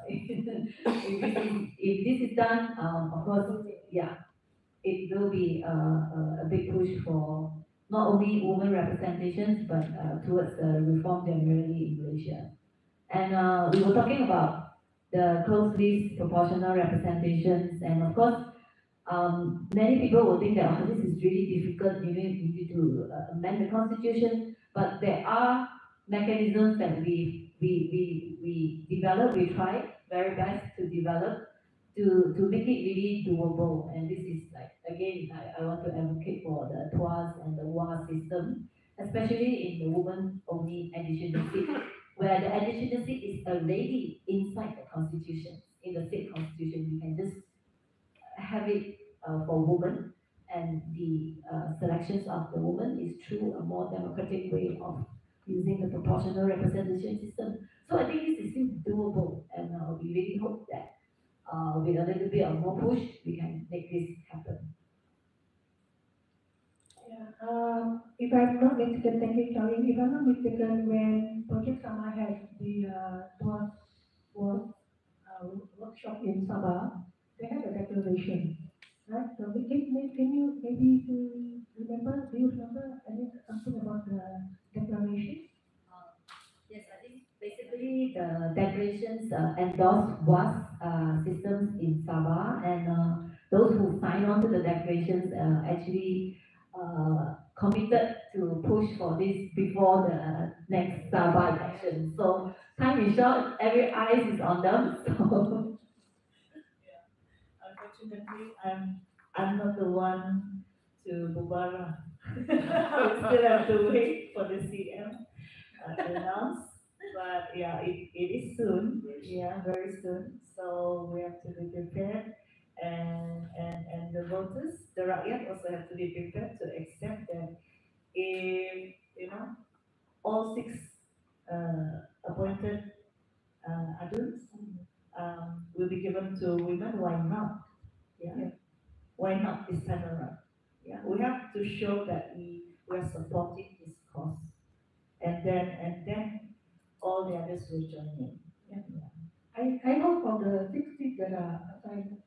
And if this is done, of course, yeah, it will be a big push for not only women representations, but towards reform generally in Malaysia. And we were talking about the closed list proportional representations, and of course, many people will think that this is really difficult, you need to amend the constitution, but there are mechanisms that we develop, we try very best to develop to make it really doable. And this is like, again, I want to advocate for the TUAS and the WA system, especially in the woman-only additional seat, where the additional seat is already inside the constitution, in the state constitution. You can just have it for women, and the selections of the women is through a more democratic way of using the proportional representation system. So I think this is still doable, and we really hope that with a little bit of more push, we can make this happen. Yeah, if I'm not mistaken, thank you, Charlie. If I'm not mistaken, when Project Sama had the workshop in Sabah, they had a declaration, right? So can you maybe remember? Do you remember something about the declaration? Yes, I think basically the declarations endorsed WAS systems in Sabah, and those who signed on to the declarations actually committed to push for this before the next Sabah election. So time is short, every eyes is on them. So Yeah. Unfortunately, I'm not the one to Bubara. We still have to wait for the CM to announce. But yeah, it is soon. Yeah, very soon. So we have to be prepared, and the voters, the rakyat also have to be prepared to accept that if all 6 appointed adults will be given to women, why not? Yeah. Why not this time around? Yeah, we have to show that we are supporting this cause, and then all the others will join in. Yeah. that are assigned,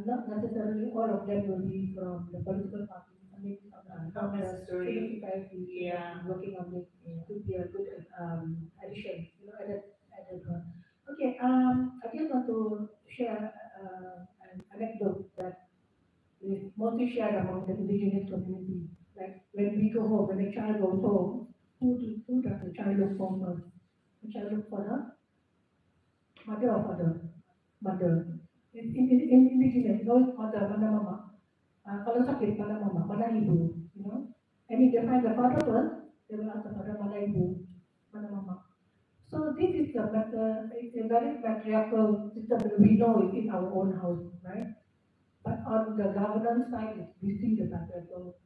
not necessarily all of them will be from the political party. I mean, Not from the civil necessarily. society Yeah. working on it Yeah. could be a good addition, added one. Okay, I just want to share an anecdote that is mostly shared among the indigenous community. Like when we go home, when a child goes home, who does the child look for first? The child look for the mother or father? Mother. In indigenous, no mother, mana mama. Kalau sakit, mana mama, mana ibu, And if they find the father first, they will ask the father, mana ibu, mana mama. So this is a matter, it's a very patriarchal system that we know it in our own house, right? But on the governance side, we see the patriarchal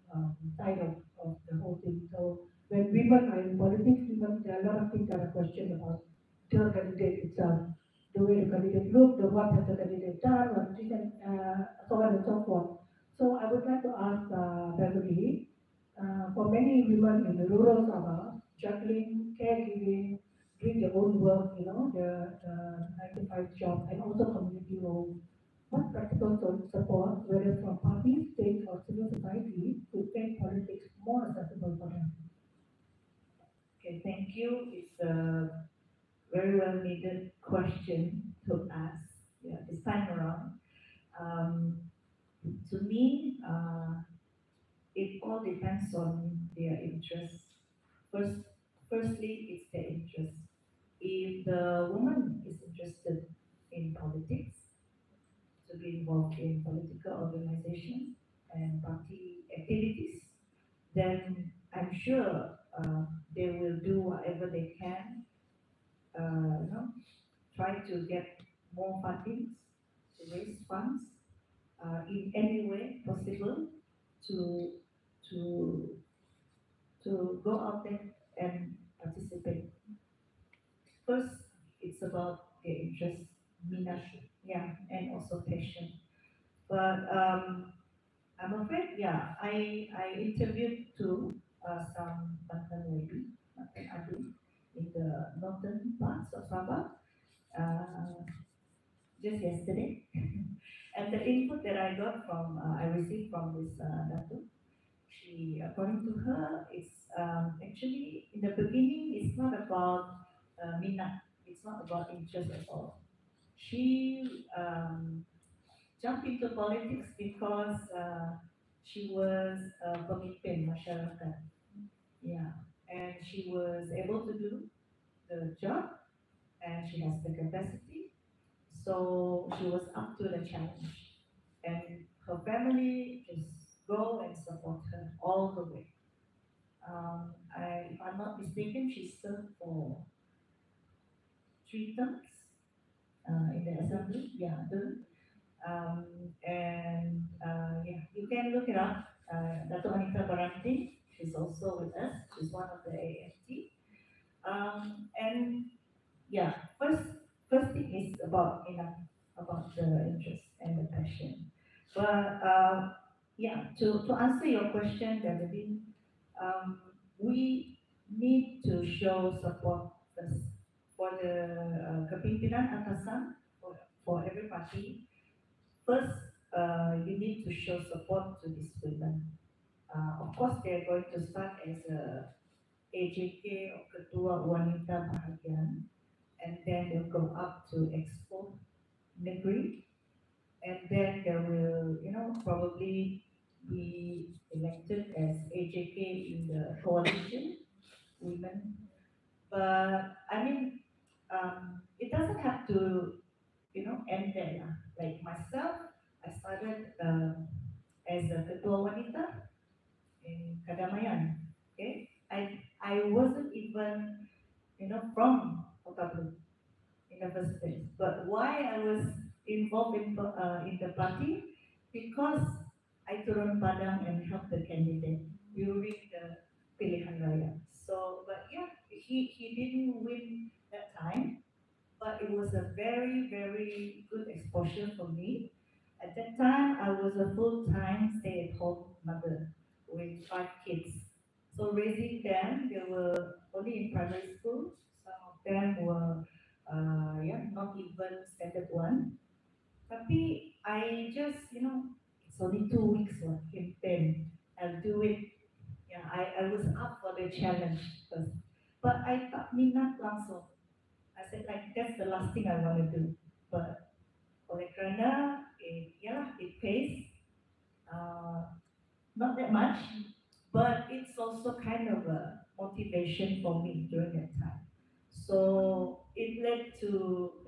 side of the whole thing. So when women are in politics, there are a lot of things that are questioned about the candidate itself, the way the candidate look, the what has the candidate done, so on and so forth. So I would like to ask Beverly, for many women in the rural Sabah, juggling, caregiving, doing their own work, the 9 to 5 job, and also community role. What practical support, whether from parties, state, or civil society, to make politics more accessible for them? Okay, thank you. It's a very well needed question to ask. Yeah, this time around. Um, to me, it all depends on their interests. Firstly, it's their interest. If the woman is interested in politics, to be involved in political organizations and party activities, then I'm sure they will do whatever they can, try to get more funding to raise funds in any way possible to to to go out there and participate. First, it's about their interest, minat, yeah, and also passion. But I'm afraid, yeah, I interviewed to some Banten lady, Banten Adu, in the northern parts of Sabah just yesterday. And the input that I got from, I received from this Datu, she, according to her, it's actually in the beginning, it's not about minat, it's not about interest at all. She jumped into politics because she was a pemimpin masyarakat. Yeah, and she was able to do the job, and she has the capacity. So she was up to the challenge, and her family just go and support her all the way. If I'm not mistaken, she served for 3 terms in the assembly. Yeah, um, and yeah, you can look it up. Dato Anita Baranti, she's also with us. She's one of the AFT. And yeah, first thing is about about the interest and the passion. But yeah, to answer your question, Beverly, we need to show support first for the kepimpinan atasan for every party. First, you need to show support to these women. Of course, they're going to start as a AJK or Ketua Wanita Bahagian, and then they'll go up to Expo Negeri, and then they will, probably be elected as AJK in the coalition women. But I mean, it doesn't have to, end there. Like myself, I started as a Ketua Wanita in Kadamayan. Okay, I wasn't even, from Kota Belud in the first place. But why I was involved in the party? Because I turun padang and helped the candidate during the pilihan raya. So, but yeah, he didn't win that time, but it was a very, very good exposure for me. At that time, I was a full-time stay-at-home mother with 5 kids. So raising them, they were only in primary school. Some of them were, yeah, not even standard 1. Tapi I just, it's only 2 weeks lah, campaign. I'll do it. Yeah, I was up for the challenge first. But I tak minat langsung. I said like, that's the last thing I want to do. But oleh kerana, it pays. Not that much, but it's also kind of a motivation for me during that time. So it led to,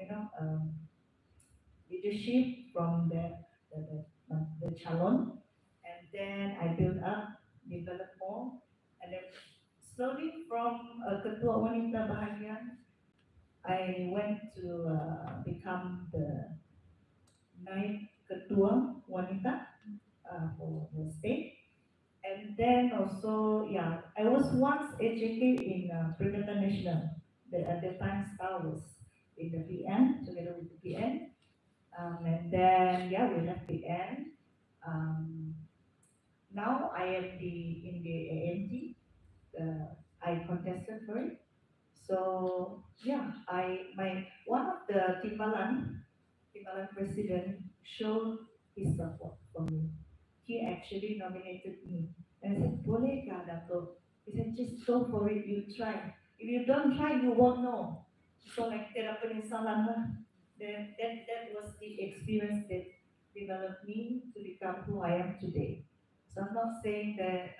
leadership from the Chalon, and then I built up, developed more, and then slowly from Ketua Wanita Bahagia, I went to become the ninth Ketua Wanita for the state. And then also, yeah, I was once educated in Perikatan National. At the time, Star was in the PN, together with the PN. And then, yeah, we left the PN. Now I am in the ANT. I contested for it. So, yeah, one of the Timbalan president showed his support for me. He actually nominated me. And I said, boleh kah, Dato? He said, just go for it, you try. If you don't try, you won't know. So like, tidak penyesalan lah. Then that was the experience that developed me to become who I am today. So I'm not saying that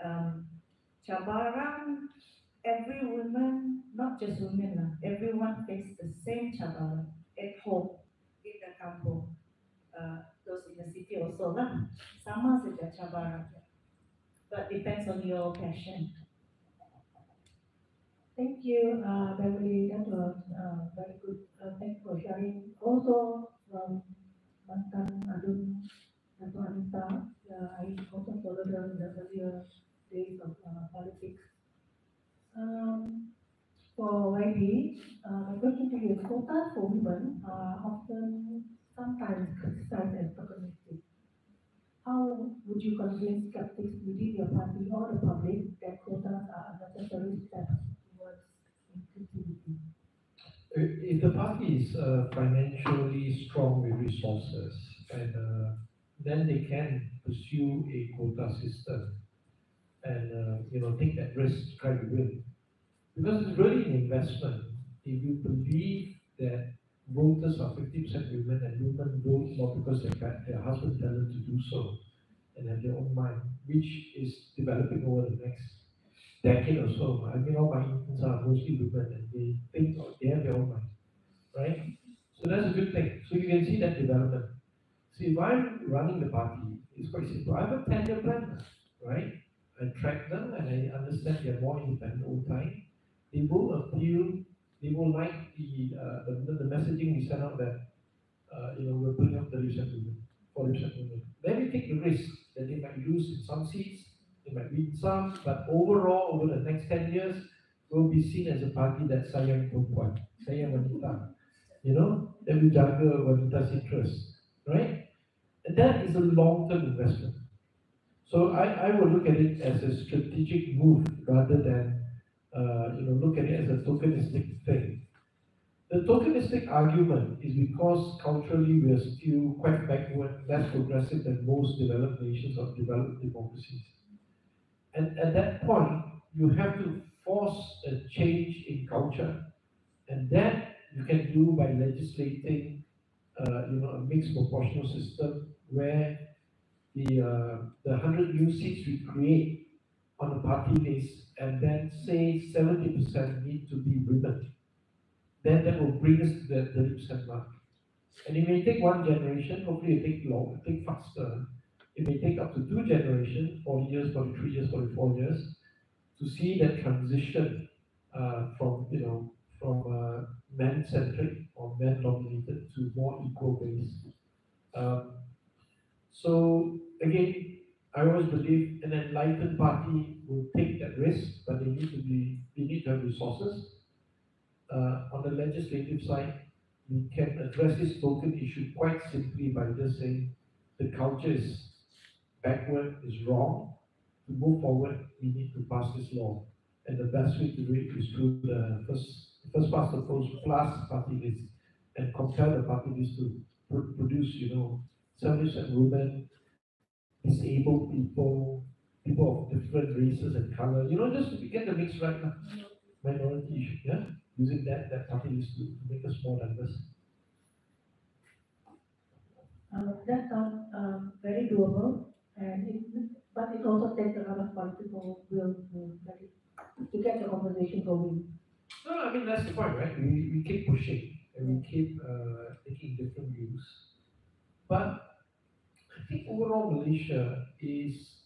cabaran, every woman, not just women lah, everyone faces the same cabaran at home, in the kampung. Those in the city also lah, sama saja cabaran. But depends on your passion. Thank you, Beverly. That was very good. Thanks for sharing. Also, from mantan alum Dato' Anita, I also followed her in the earlier days of politics. For YB, my question to you is, quotas for women are often sometimes criticized as tokenistic. How would you convince skeptics within your party or the public that quotas are a necessary step towards inclusivity? If the party is financially strong with resources, and then they can pursue a quota system and take that risk, try to win. Because it's really an investment. If you believe that voters are 50% women and women vote not because their husband tell them to do so and have their own mind, which is developing over the next decade or so. I mean, all my infants are mostly women and they think they have their own mind, right? So that's a good thing. So you can see that development. See, if I'm running the party, it's quite simple. I have a 10-year plan, right? I track them and I understand they're more independent over time. They will appeal, they will like the messaging we send out that we're putting up 30% women, 40% women. Then we take the risk that they might lose in some seats, they might win some, but overall, over the next 10 years, we'll be seen as a party that sayang perempuan, sayang wanita. That we jaga wanita's interests, right? And that is a long-term investment. So I would look at it as a strategic move rather than look at it as a tokenistic thing. The tokenistic argument is because culturally we are still quite backward, less progressive than most developed nations or developed democracies. And at that point, you have to force a change in culture, and that you can do by legislating, a mixed proportional system where the 100 new seats we create on the party list, and then say 70% need to be women. Then that will bring us to the 30% mark. And it may take one generation, hopefully it take faster. It may take up to 2 generations, 40 years, 43 years, 44 years, to see that transition from man-centric or man-dominated to more equal-based. So again, I always believe an enlightened party will take that risk, but they need to have resources. On the legislative side, we can address this token issue quite simply by just saying the culture is backward, is wrong. To move forward, we need to pass this law. And the best way to do it is through the first past the post plus party list and compare the party list to produce, 70% women, disabled people of different races and color, just to get the mix right now. Minority issue, yeah? Using that party list to make us more diverse. That sounds very doable, but it also takes a lot of political will to get the conversation going. No, I mean, that's the point, right? We keep pushing and we keep taking different views. But I think overall Malaysia is,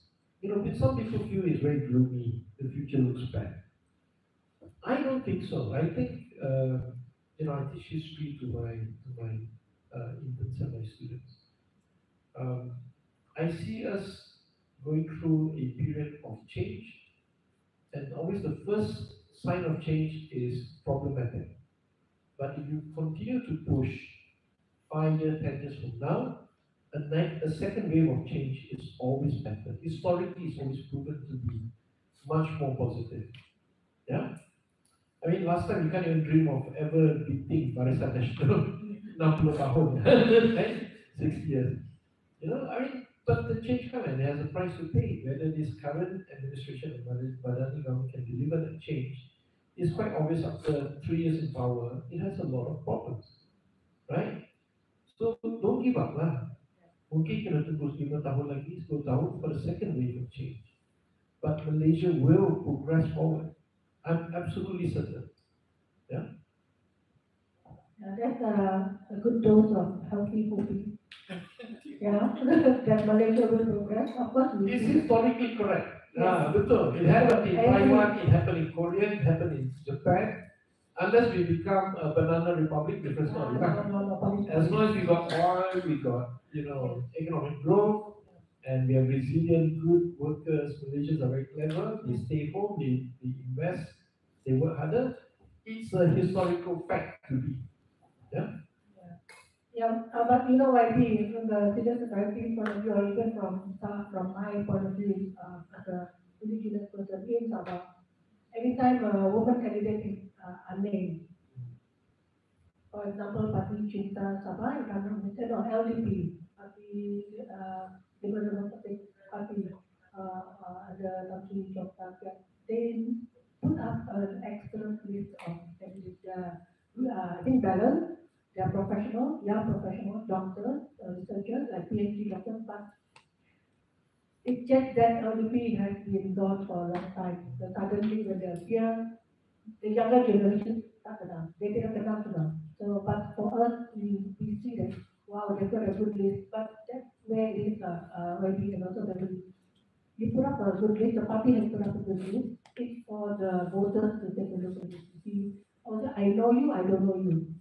some people feel it's very gloomy, the future looks bad. I don't think so. I think, I teach history to my interns and my students. I see us going through a period of change, and always the first sign of change is problematic. But if you continue to push 5 years, 10 years from now, a second wave of change is always better. Historically, it's always proven to be much more positive. Yeah? I mean, last time you can't even dream of ever beating Barisan Nasional 60 tahun, right? 60 years. But the change comes and it has a price to pay. Whether this current administration and Madani government can deliver that change is quite obvious after 3 years in power. It has a lot of problems, right? So don't give up lah. Mungkin kena tunggu 5 tahun lagi, 10 tahun for the second wave of change. But Malaysia will progress forward. I'm absolutely certain. Yeah? That's a good dose of healthy hoping. Yeah, that Malaysia will progress. Of course, it's historically correct. Yes. Betul. It happened in Taiwan, it happened in Korea, it happened in Japan. Unless we become a banana republic, different story. As long as we got oil, we got economic growth, and we have resilient, good workers. Malaysians are very clever. They stay home, they invest, they work harder. It's a historical fact to be. Yeah. Yeah, but YB, from the civil society point of view, or even from my point of view, as a indigenous person in Sabah, anytime a woman candidate is unnamed, for example, Parti Cinta Sabah, if I'm not mistaken, or LDP, Parti Liberal Democratic Party, the Namsun Chokta, they put up an excellent list of candidates. I think balanced. They are professional, young professional, doctors, researchers, like PhD doctors, but it's just that LDP has been gone for a long time. So suddenly when they appear, the younger generation start kenal. They didn't kenal. So, but for us, we see that, wow, they've got a good list, but that's where it is, YB and also the you put up a good list, the party has put up a good list. It's for the voters to take a look at it. See, also, I know you, I don't know you.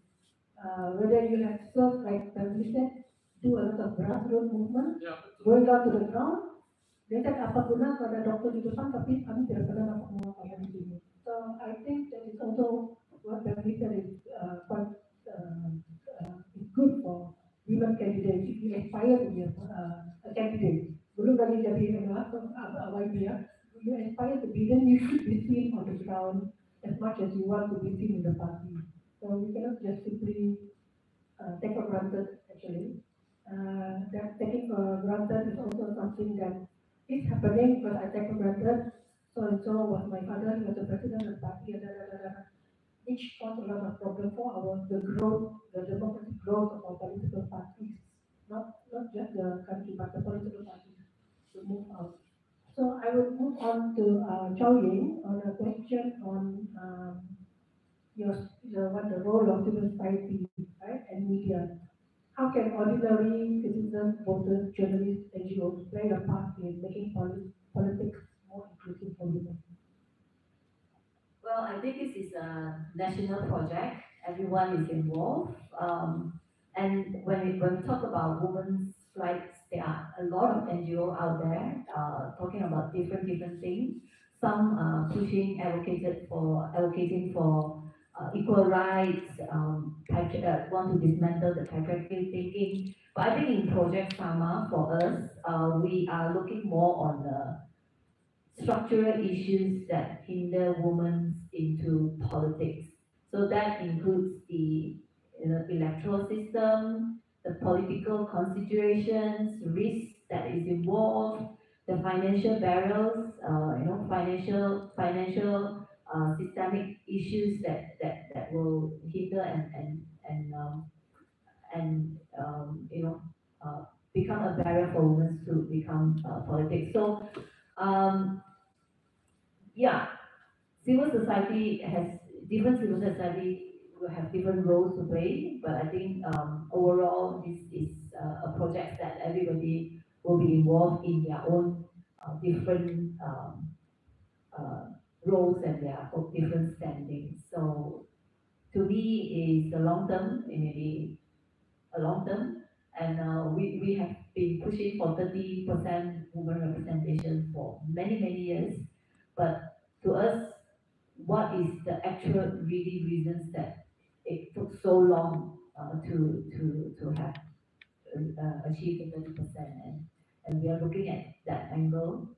Whether you have served, like Family said, do a lot of grassroots movement, going down to the ground. Dia cakap apa guna kalau ada doktor di depan tapi kami tidak pernah dapat mengapa di sini. So I think that is also what Family said is quite is good for women candidates. If you aspire to be a candidate, belum lagi jadi YB ya, you aspire to be, then you should be seen on the ground as much as you want to be seen in the party. So we cannot just simply take for granted, actually. That taking for granted is also something that is happening because I take for granted. So and so was my father, he was the president of the party, which caused a lot of problem for the growth, the democratic growth of our political parties. Not just the country, but the political parties to move out. So I will move on to Chow Ying on a question on the role of civil society, right, and media. How can ordinary citizens, voters, journalists, NGOs play a part in making politics more inclusive for women? Well, I think this is a national project. Everyone is involved. And when we talk about women's rights, there are a lot of NGO out there talking about different things. Some pushing, advocating for equal rights, want to dismantle the patriarchal thinking. But I think in Project Sama, for us, we are looking more on the structural issues that hinder women into politics. So that includes the electoral system, the political considerations, risks that is involved, the financial barriers, financial systemic issues that will hinder and become a barrier for women to become politics. So um, yeah, civil society has different civil society will have different roles to play, but I think overall this is a project that everybody will be involved in their own different uh, roles and their own different standings. So to me is the long term, it may be a long term, and we have been pushing for 30% women representation for many years, but to us what is the actual really reasons that it took so long to have achieved the 30%, and we are looking at that angle,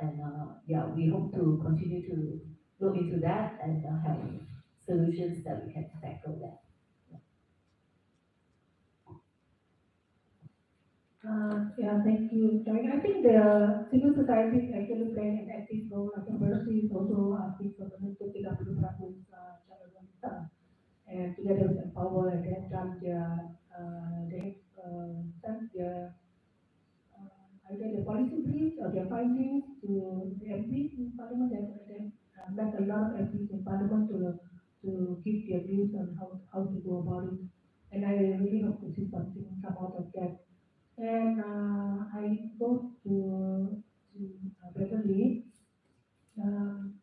and yeah, we hope to continue to look into that and have solutions that we can tackle that. Yeah, thank you. I think the civil society is actually playing an active role. I think Mercy is also asking for the to take up the practice, and together with Empower, they have done they have sent their either the policy briefs or their findings to the MPs in Parliament. They met a lot of MPs in Parliament to give their views on how to go about it. And I really hope to see something come out of that. And I go to Beverly. Um,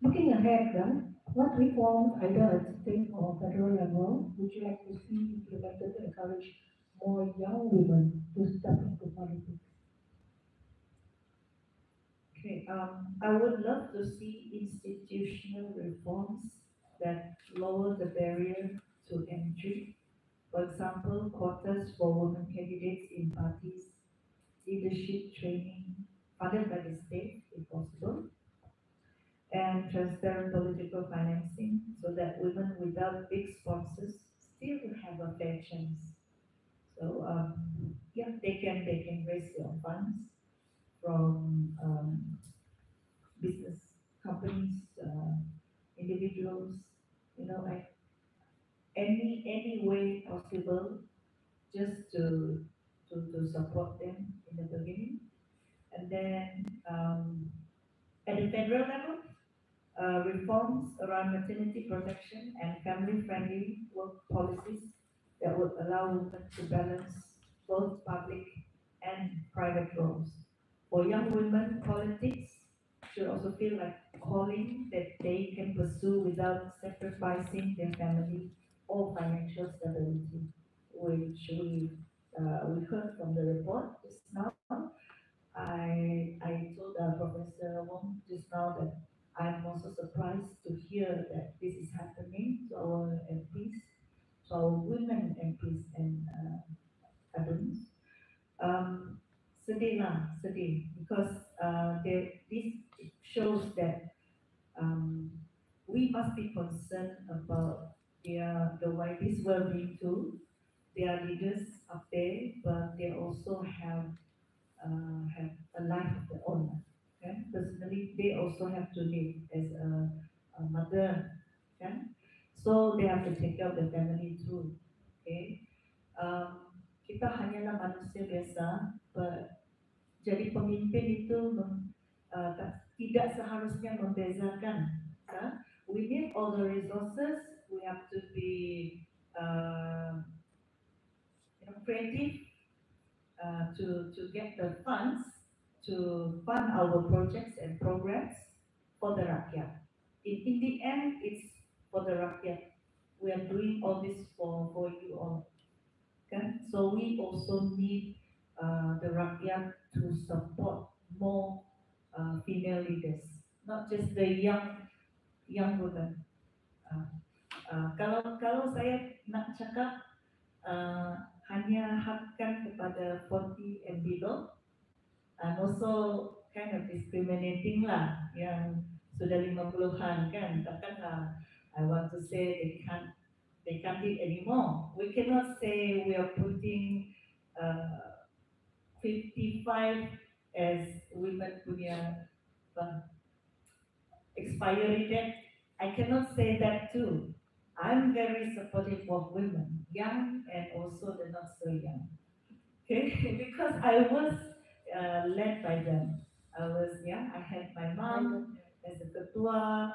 Looking ahead, then, what reforms, either at state or federal level, would you like to see implemented to encourage more young women to step into politics? Okay, I would love to see institutional reforms that lower the barrier to entry. For example, quotas for women candidates in parties, leadership training funded by the state, if possible, and transparent political financing so that women without big sponsors still have a fair chance. So yeah, they can raise their own funds from business companies, individuals, like any way possible, just to support them in the beginning, and then at the federal level, reforms around maternity protection and family-friendly work policies that would allow women to balance both public and private roles. For young women, politics should also feel like calling that they can pursue without sacrificing their family or financial stability, which we heard from the report just now. I told Professor Wong just now that I'm also surprised to hear that this is happening to our MPs, to our women MPs and adults. Sedih lah, sedih, because this shows that we must be concerned about the widest well-being too. They are leaders up there, but they also have a life of their own. Okay? Personally, they also have to live as a mother. Okay? So they have to take care of the family too. Okay? Kita hanyalah manusia biasa, but jadi pemimpin itu tidak seharusnya membezakan. We need all the resources. We have to be creative to get the funds to fund our projects and programs for the rakyat. In the end, it's for the rakyat. We are doing all this for you all. Okay? So we also need the rakyat to support more female leaders, not just the young women. Kalau saya nak cakap hanya hakkan kepada 40 and below, and also kind of discriminating lah, yang sudah 50-an kan, takkanlah I want to say they can't they can't eat anymore. We cannot say we are putting 55 as women punya expiry date. I cannot say that too. I'm very supportive of women, young and also the not so young. Okay, because I was led by them. I had my mom as the ketua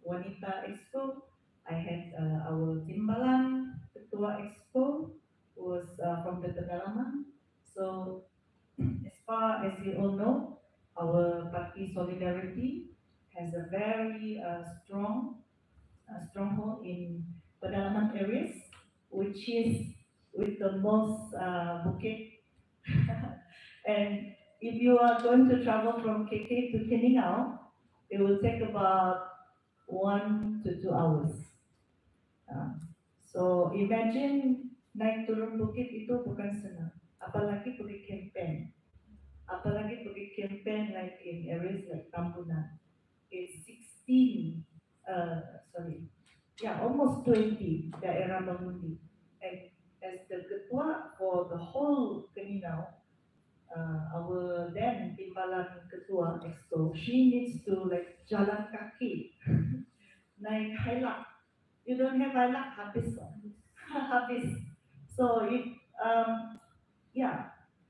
wanita expo. I had our timbalan ketua expo who was from the pedalaman. So as far as you all know, our party solidarity has a very stronghold in pedalaman areas, which is with the most bukit. And if you are going to travel from KK to Keningau, it will take about 1 to 2 hours. So imagine naik turun bukit itu bukan senang, apalagi pergi campaign, like in areas like Tambunan. It's 16, almost 20 daerah mengundi. And as the ketua for the whole Keningau, our then timbalan ketua exco, she needs to like jalan kaki, naik hailak. You don't have hailak, habis. Habis. So if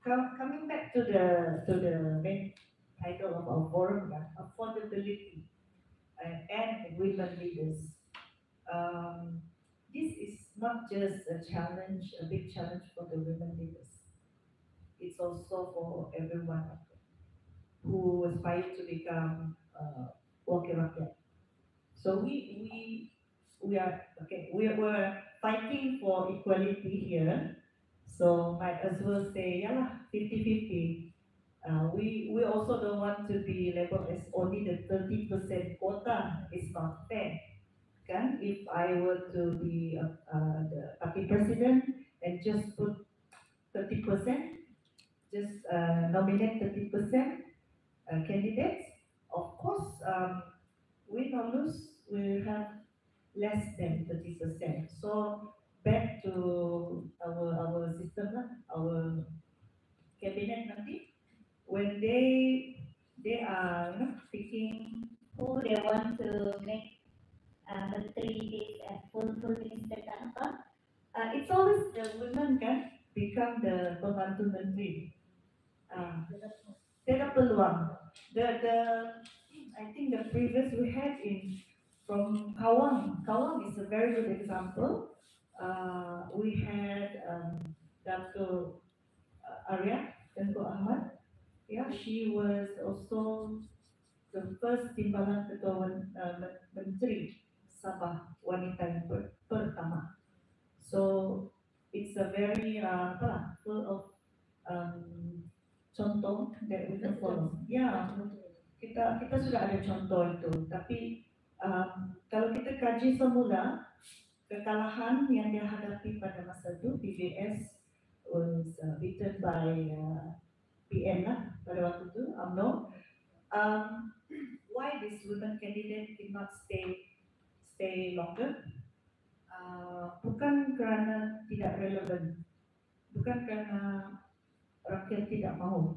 coming back to the main title of our forum, affordability and women leaders. This is not just a challenge, a big challenge for the women leaders. It's also for everyone who aspires to become wakil rakyat. So we're fighting for equality here. So might as well say, 50-50. We also don't want to be labeled as only the 30% quota. It's not fair. Kan? If I were to be the party president and just put 30%, just nominate 30% candidates, of course, win or lose, we have less than 30%. So back to our system, our cabinet nanti, when they are picking Who they want to make menteri this full minister kan apa? it's always the women can become the pembantu menteri. Tidak peluang. I think the previous we had from Kawang. Kawang is a very good example. We had Dr. Arya Tengku Ahmad. Yeah, she was also the first timbalan ketua menteri Sabah wanita yang pertama. So it's a very full of contoh that we can follow. Ya, kita sudah ada contoh itu. Tapi kalau kita kaji semula kekalahan yang dihadapi pada masa itu, PBS was beaten by PN lah pada waktu itu, UMNO. Why this women candidate did not stay longer? Bukan kerana tidak relevan, bukan kerana rakyat tidak mau.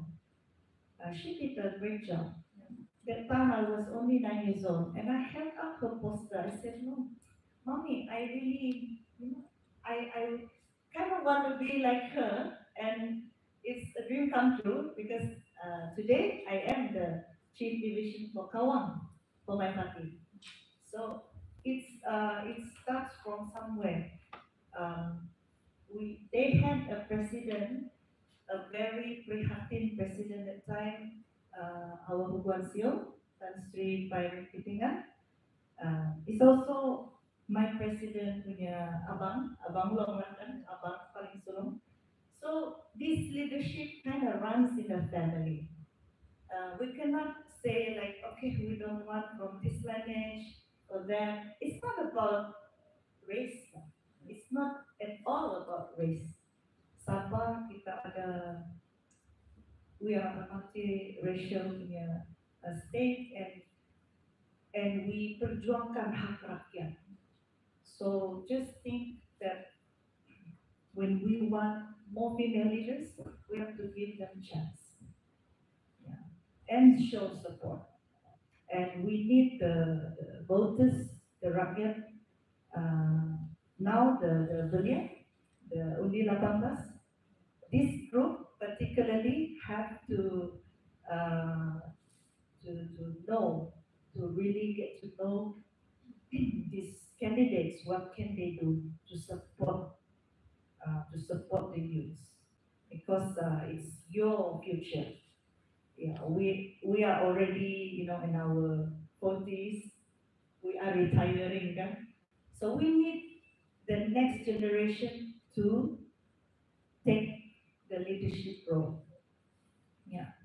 She did a great job. That time I was only 9 years old, and I held up her poster. I said, "No, mommy, I really, I kind of want to be like her, and it's a dream come true because today I am the chief division for Kawang for my party. So it starts from somewhere. They had a president, a very prihatin president at the time, our Bukuan Sio, Tan Sri Pairin Kitingan. It's also my president punya abang long kan, abang paling sulung. So this leadership kind of runs in the family. We cannot say like, okay, we don't want from this lineage or that. It's not about race. It's not at all about race. Sabah kita ada, we are a multi-racial state and we perjuangkan hak rakyat. So just think that when we want more female leaders, we have to give them chance, yeah, and show support. And we need the voters, the rakyat, uh, now the belia, the undi 18. This group particularly have uh, to know, to really get to know these candidates, what can they do to support the youth, because it's your future. Yeah, we are already, in our 40s, we are retiring, kan? So we need the next generation to take the leadership role. Yeah.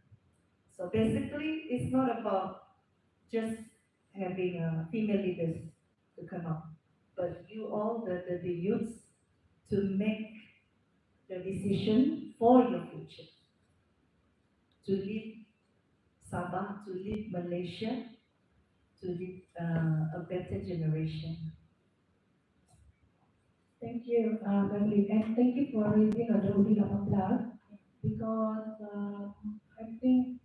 So basically, it's not about just having female leaders to come up, but you all, the youths, to make the decision for your future, to lead Sabah, to lead Malaysia, to lead a better generation. Thank you, Beverly, and thank you for raising the UDI 18 because I think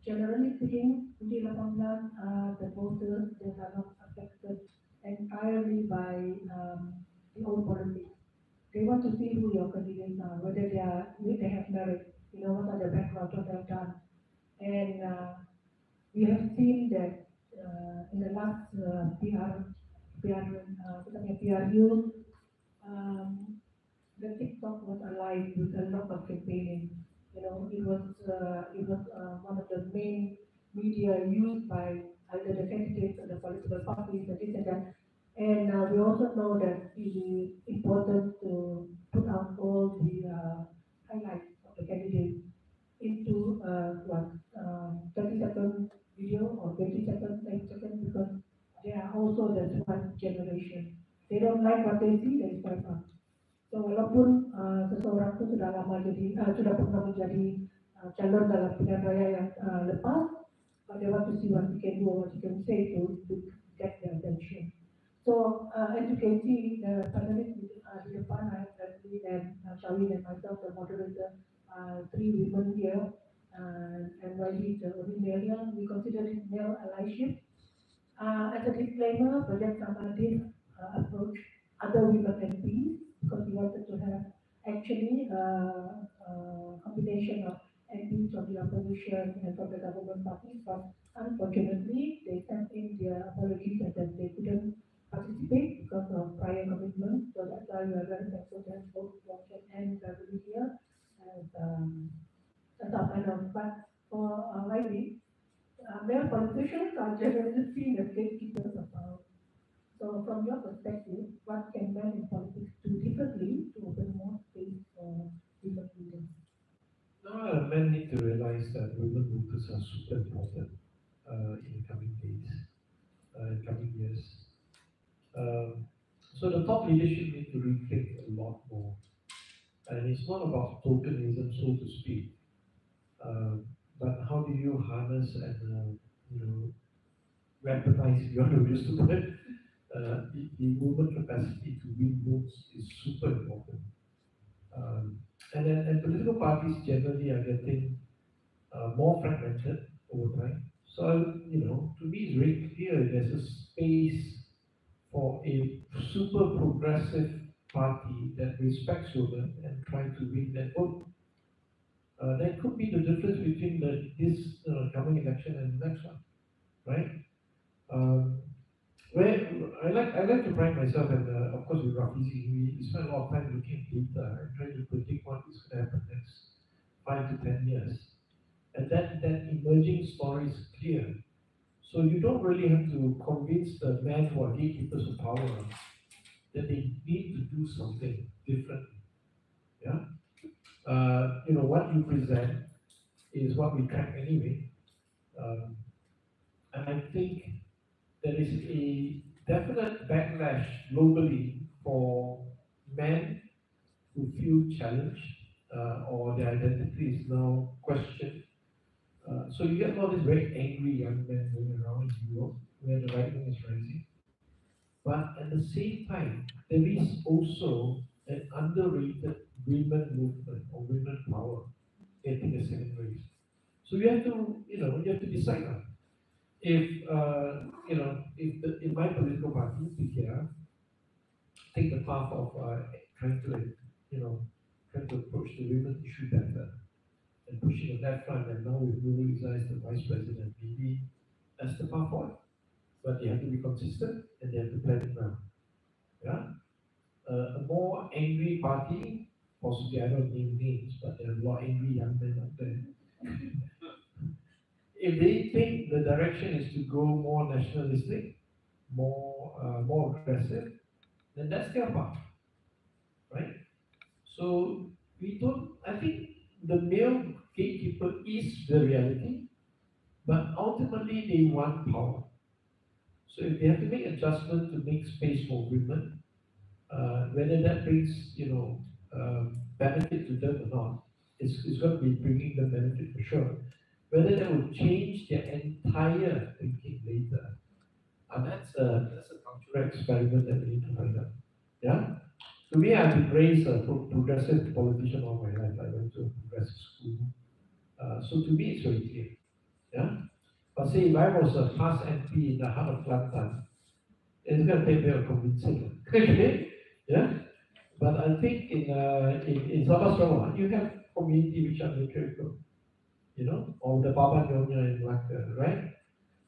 generally speaking, UDI 18 the voters they are not affected entirely by the old politics. They want to see who your candidates are, whether they have merit, what are the background, what they've done, and we have seen that in the last PRU, um, the TikTok was alive with a lot of campaigning. It was one of the main media used by either the candidates or the political parties and this and that. And we also know that it is important to put out all the highlights of the candidates into 30-second video or 20 seconds, 10 seconds, because they are also the one generation. They don't like what they see, they swipe up. So walaupun seseorang itu sudah lama sudah pernah menjadi calon dalam pilihan raya yang lepas, but they want to see what he can do, what he can say to get their attention. So as you can see, the panelists di depan, I have Leslie and Shawin and myself, the moderator, three women here, and Riley, the only male here. We consider it male allyship. As a disclaimer, Project Samadhi approach other women MPs because we wanted to have actually a combination of MPs from the opposition and from the government parties, but unfortunately they sent in their apologies and that they couldn't participate because of prior commitments. So that's why we are very thankful to have both Washington and Beverly here as our panel. But for Riley, male politicians are generally seen as gatekeepers of power. So, from your perspective, what can men in politics do differently to open more space for women leaders? Now, men need to realize that women voters are super important in the coming days, in coming years. So the top leadership need to rethink a lot more. And it's not about tokenism, so to speak. But how do you harness and weaponize, if you want to use the word, the woman capacity to win votes is super important. And political parties generally are getting more fragmented over time. So, to me it's very clear there's a space for a super progressive party that respects women and try to win that vote. That could be the difference between this coming election and the next one, right? Where I like to pride myself, and of course with Rafizi, we spend a lot of time looking at data and trying to predict what is going to happen next 5 to 10 years. And that emerging story is clear. So you don't really have to convince the men who are gatekeepers of power that they need to do something different. Yeah. What you present is what we track anyway. And I think there is a definite backlash globally for men who feel challenged or their identity is now questioned. So you get all these very angry young men going around in Europe where the right wing is rising. But at the same time, there is also an underrated women movement or women power getting a second race. So you have to, you have to decide now. If if my political party, PKR, take the path of trying to, you know, trying to approach the women issue better and pushing on that front, and now with Lulu Iza as the vice president, maybe that's the path forward. But they have to be consistent and they have to plan it now. Yeah? A more angry party, possibly I don't name names, but there are a lot of angry young men out there. If they think the direction is to go more nationalistic, more aggressive, then that's their path, right? So we don't. I think the male gatekeeper is the reality, but ultimately they want power. So if they have to make adjustment to make space for women, whether that brings benefit to them or not, it's going to be bringing them benefit for sure. Whether that will change their entire thinking later, and that's a cultural experiment that we need to find out. Yeah. To me, I've been raised a progressive politician all my life. I went to a progressive school, so to me it's very clear. Yeah. But say if I was a past MP in the heart of Kelantan, it's going to take me a convincing. Okay. Yeah. But I think in Sabah Sarawak, you have community which are matriarchal, or the Baba Nyonya in Malacca, right?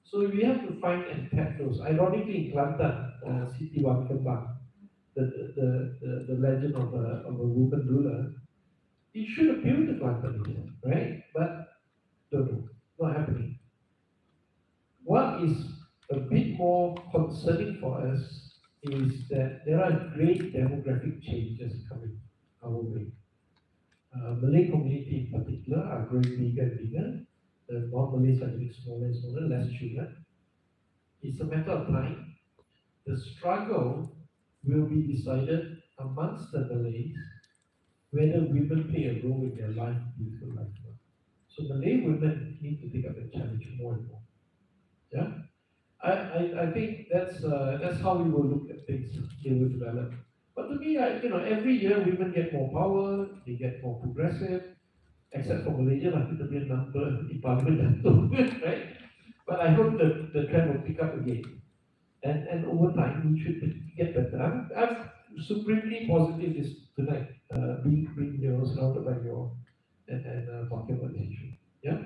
So we have to find and tap those. Ironically, in Kelantan, Siti Wan Kembang, the legend of a woman ruler, it should appeal to Kelantanese, right? But don't know, not happening. What is a bit more concerning for us is that there are great demographic changes coming our way. Malay community in particular are growing bigger and bigger. The non-Malays are getting smaller and smaller, less children. It's a matter of time. The struggle will be decided amongst the Malays whether women play a role in their life, political life. So Malay women need to take up the challenge more and more. Yeah, I think that's how we will look at things. They will develop. But to me, every year women get more power, they get more progressive, except for Malaysia, lah, kita punya number in parliament jatuh, right? But I hope that the trend will pick up again. And over time, we should get better. I'm supremely positive this tonight, being surrounded by your and talking about this issue. Yeah.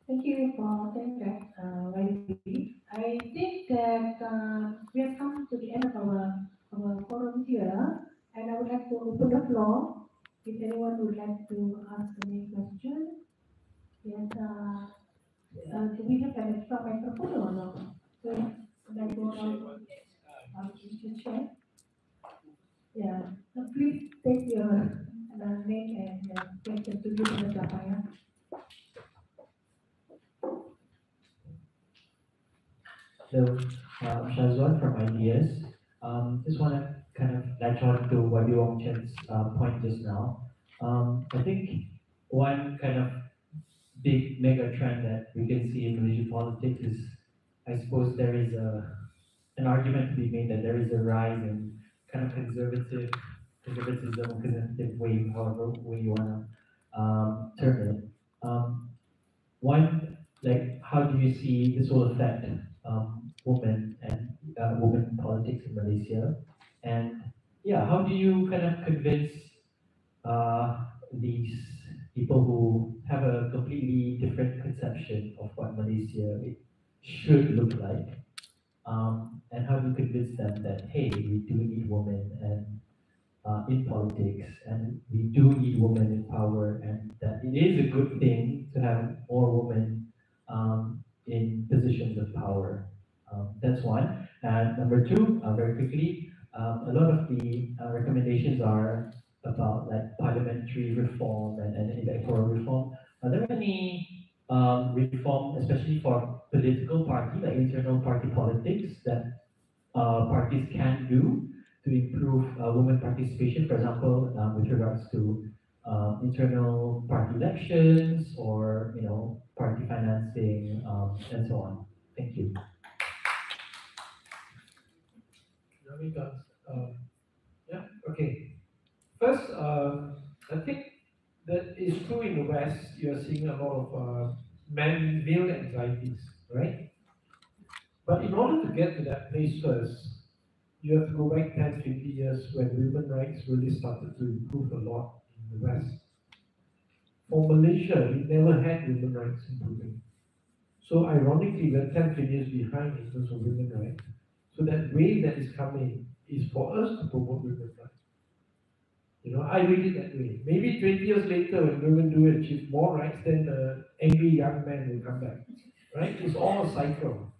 Thank you for saying that, Wendy. I think that we have come to the end of our forum here, and I would like to open the floor if anyone would like to ask any question. Yes, do we have an extra microphone or not? So, should I go on? To share? Yeah, so please take your name and question to you in the Japaya. So, Shazwan from Ideas. Just want to kind of latch on to what Wong Chen's point just now. I think one kind of big mega trend that we can see in Malaysian politics is, I suppose there is an argument to be made that there is a rise in kind of conservatism, conservative way, however way you want to term it. One, like, how do you see this will affect women and women politics in Malaysia? And yeah, how do you kind of convince these people who have a completely different conception of what Malaysia should look like? And how do you convince them that, hey, we do need women and in politics, and we do need women in power, and that it is a good thing to have more women in positions of power. That's one. And number two, very quickly, a lot of the recommendations are about like parliamentary reform and electoral reform. Are there any reform, especially for political party, like internal party politics, that parties can do to improve women participation, for example, with regards to internal party elections or party financing and so on. Thank you. many guns? Yeah, okay. First, I think that is true in the West. You're seeing a lot of male anxieties, right? But in order to get to that place first, you have to go back 10, 50 years when women's rights really started to improve a lot in the West. For Malaysia, we never had women's rights improving. So ironically, we're 10, 20 years behind in terms of women's rights. So that wave that is coming is for us to promote women's rights. You know, I read it that way. Maybe 20 years later, when women do achieve more rights, then the angry young man will come back. Right? It's all a cycle.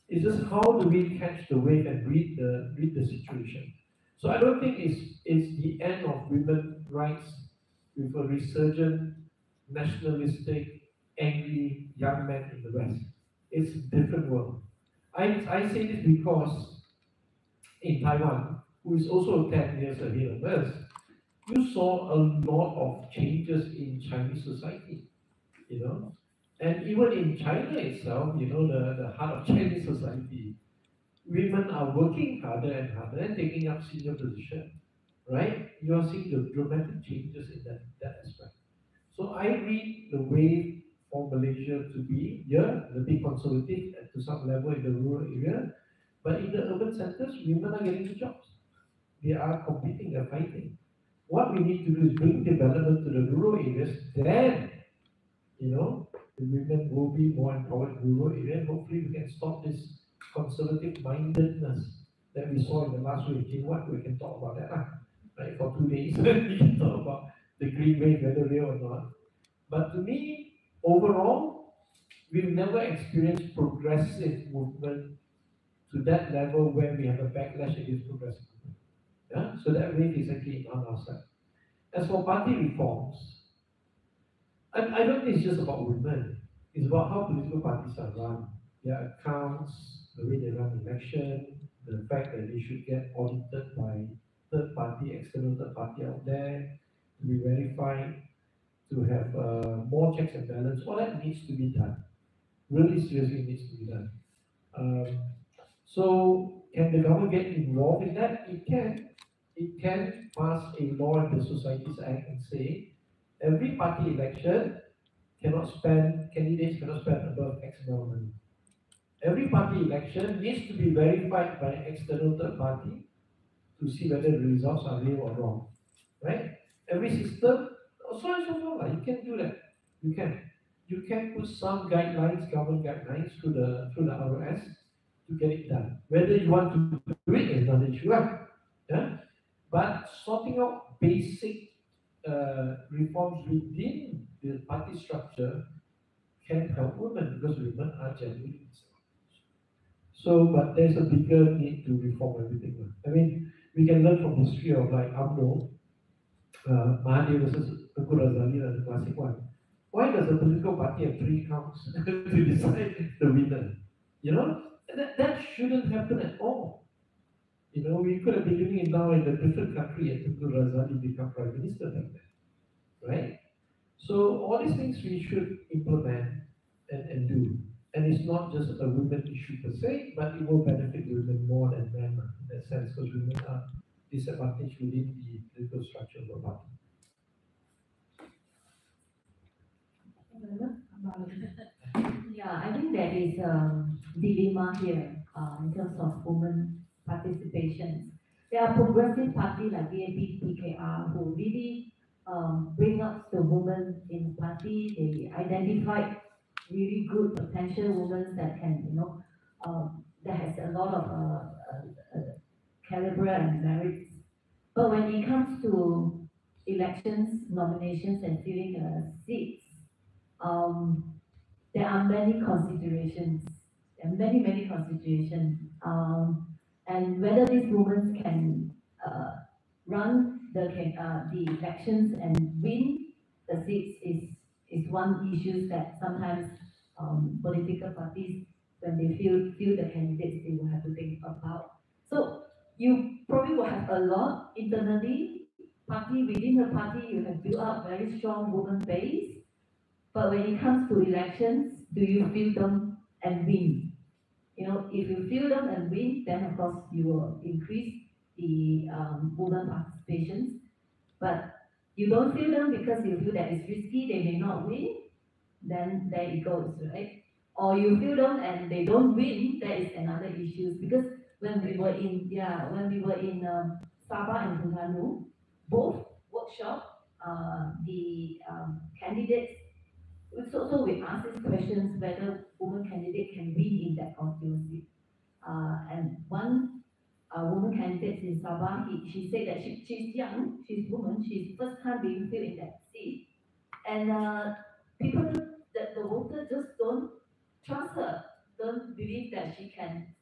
It's just how do we catch the wave and read the situation. So I don't think it's the end of women's rights with a resurgent, nationalistic, angry young man in the West. It's a different world. I say this because in Taiwan, who is also 10 years ahead of us, you saw a lot of changes in Chinese society, you know. And even in China itself, you know, the heart of Chinese society, women are working harder and harder and taking up senior positions, right? You are seeing the dramatic changes in that aspect. So I read the way for Malaysia to be, yeah, a bit conservative to some level in the rural area, but in the urban centers, women are getting the jobs. They are competing, they're fighting. What we need to do is bring development to the rural areas, then, you know, the women will be more empowered in rural areas. Hopefully we can stop this conservative mindedness that we saw in the last week. You know what, we can talk about that, right? For 2 days, we can talk about the green wave, whether real or not. But to me, overall, we've never experienced progressive movement to that level where we have a backlash against progressive movement. Yeah? So that wave is actually on our side. As for party reforms, I don't think it's just about women. It's about how political parties are run, their accounts, the way they run election, the fact that they should get audited by third party, external third party out there to be verified, to have more checks and balance. All that needs to be done. Really seriously needs to be done. So can the government get involved in that? It can. It can pass a law in the Societies Act and say every party election candidates cannot spend above X amount of money. Every party election needs to be verified by an external third party to see whether the results are real or wrong. Right? Every system, so on and so forth. You can do that. You can. You can put some guidelines, government guidelines through the ROS to get it done. Whether you want to do it is another issue. Yeah? But sorting out basic reforms within the party structure can help women because women are generally disadvantaged. So, but there's a bigger need to reform everything. I mean, we can learn from history of like UMNO, Mahathir versus Tengku Razali, the classic one. Why does a political party have 3 counts to decide the winner? You know, that shouldn't happen at all. You know, we could have been living it now in a different country and Tengku Razali become Prime Minister back then, right? So all these things we should implement and do. And it's not just a women issue per se, but it will benefit women more than men in that sense, because women are disadvantaged within the political structure of a party. Yeah, I think there is a dilemma here in terms of women participation. There are progressive parties like BNP, PKR who really bring up the women in the party. They identify really good potential women that can, that has a lot of caliber and merits. But when it comes to elections, nominations, and filling seats, there are many considerations. There are many considerations. And whether these women can run the elections and win the seats is one issue that sometimes political parties, when they feel the candidates, they will have to think about. So you probably will have a lot internally, party within the party, you have built up very strong women base. But when it comes to elections, do you fill them and win? You know, if you fill them and win, then of course you will increase the women participations, but you don't feel them because you feel that it's risky, they may not win, then there it goes, right? Or you feel them and they don't win, that is another issue. Because when we were in Sabah and Terengganu, both workshop, the candidates, so we asked these questions whether women candidate can win in that constituency. And one woman candidate in Sabah, she said that she's young, she's woman, she's first time being filled in that seat. And people, the voters just don't trust her, don't believe that she can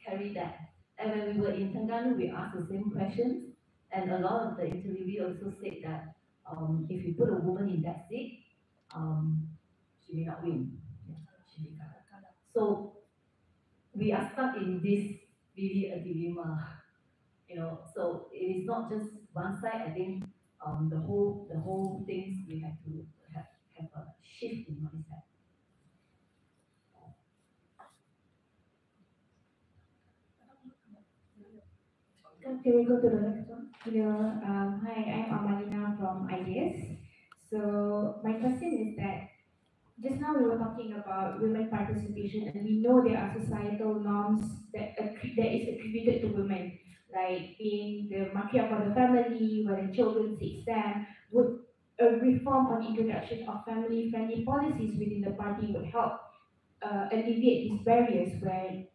carry that. And when we were in Terengganu, we asked the same questions, and a lot of the interviewee also said that if you put a woman in that seat, um, she may not win. Yeah, she may not. So we are stuck in this really a dilemma, So it is not just one side. I think the whole things we have to have a shift in mindset. Can we go to the next one? Hello, hi, I'm Amalina from IDS. So my question is that just now we were talking about women participation, and we know there are societal norms that is attributed to women, like being the matriarch of the family, where the children sit stand. Would a reform on introduction of family-friendly policies within the party would help alleviate these barriers where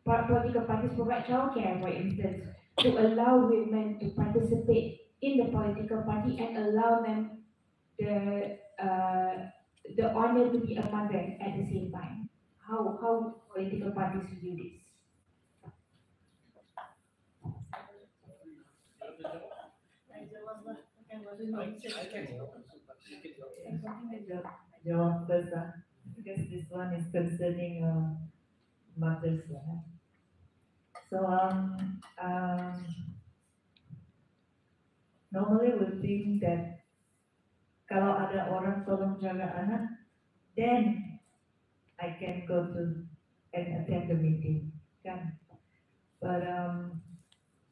political parties provide childcare, for instance, to allow women to participate in the political party and allow them the honor to be a mother at the same time. How political parties view this? Jawab first, because this one is concerning mothers. So normally we think that kalau ada orang tolong jaga anak, then I can go to and attend the meeting, kan? But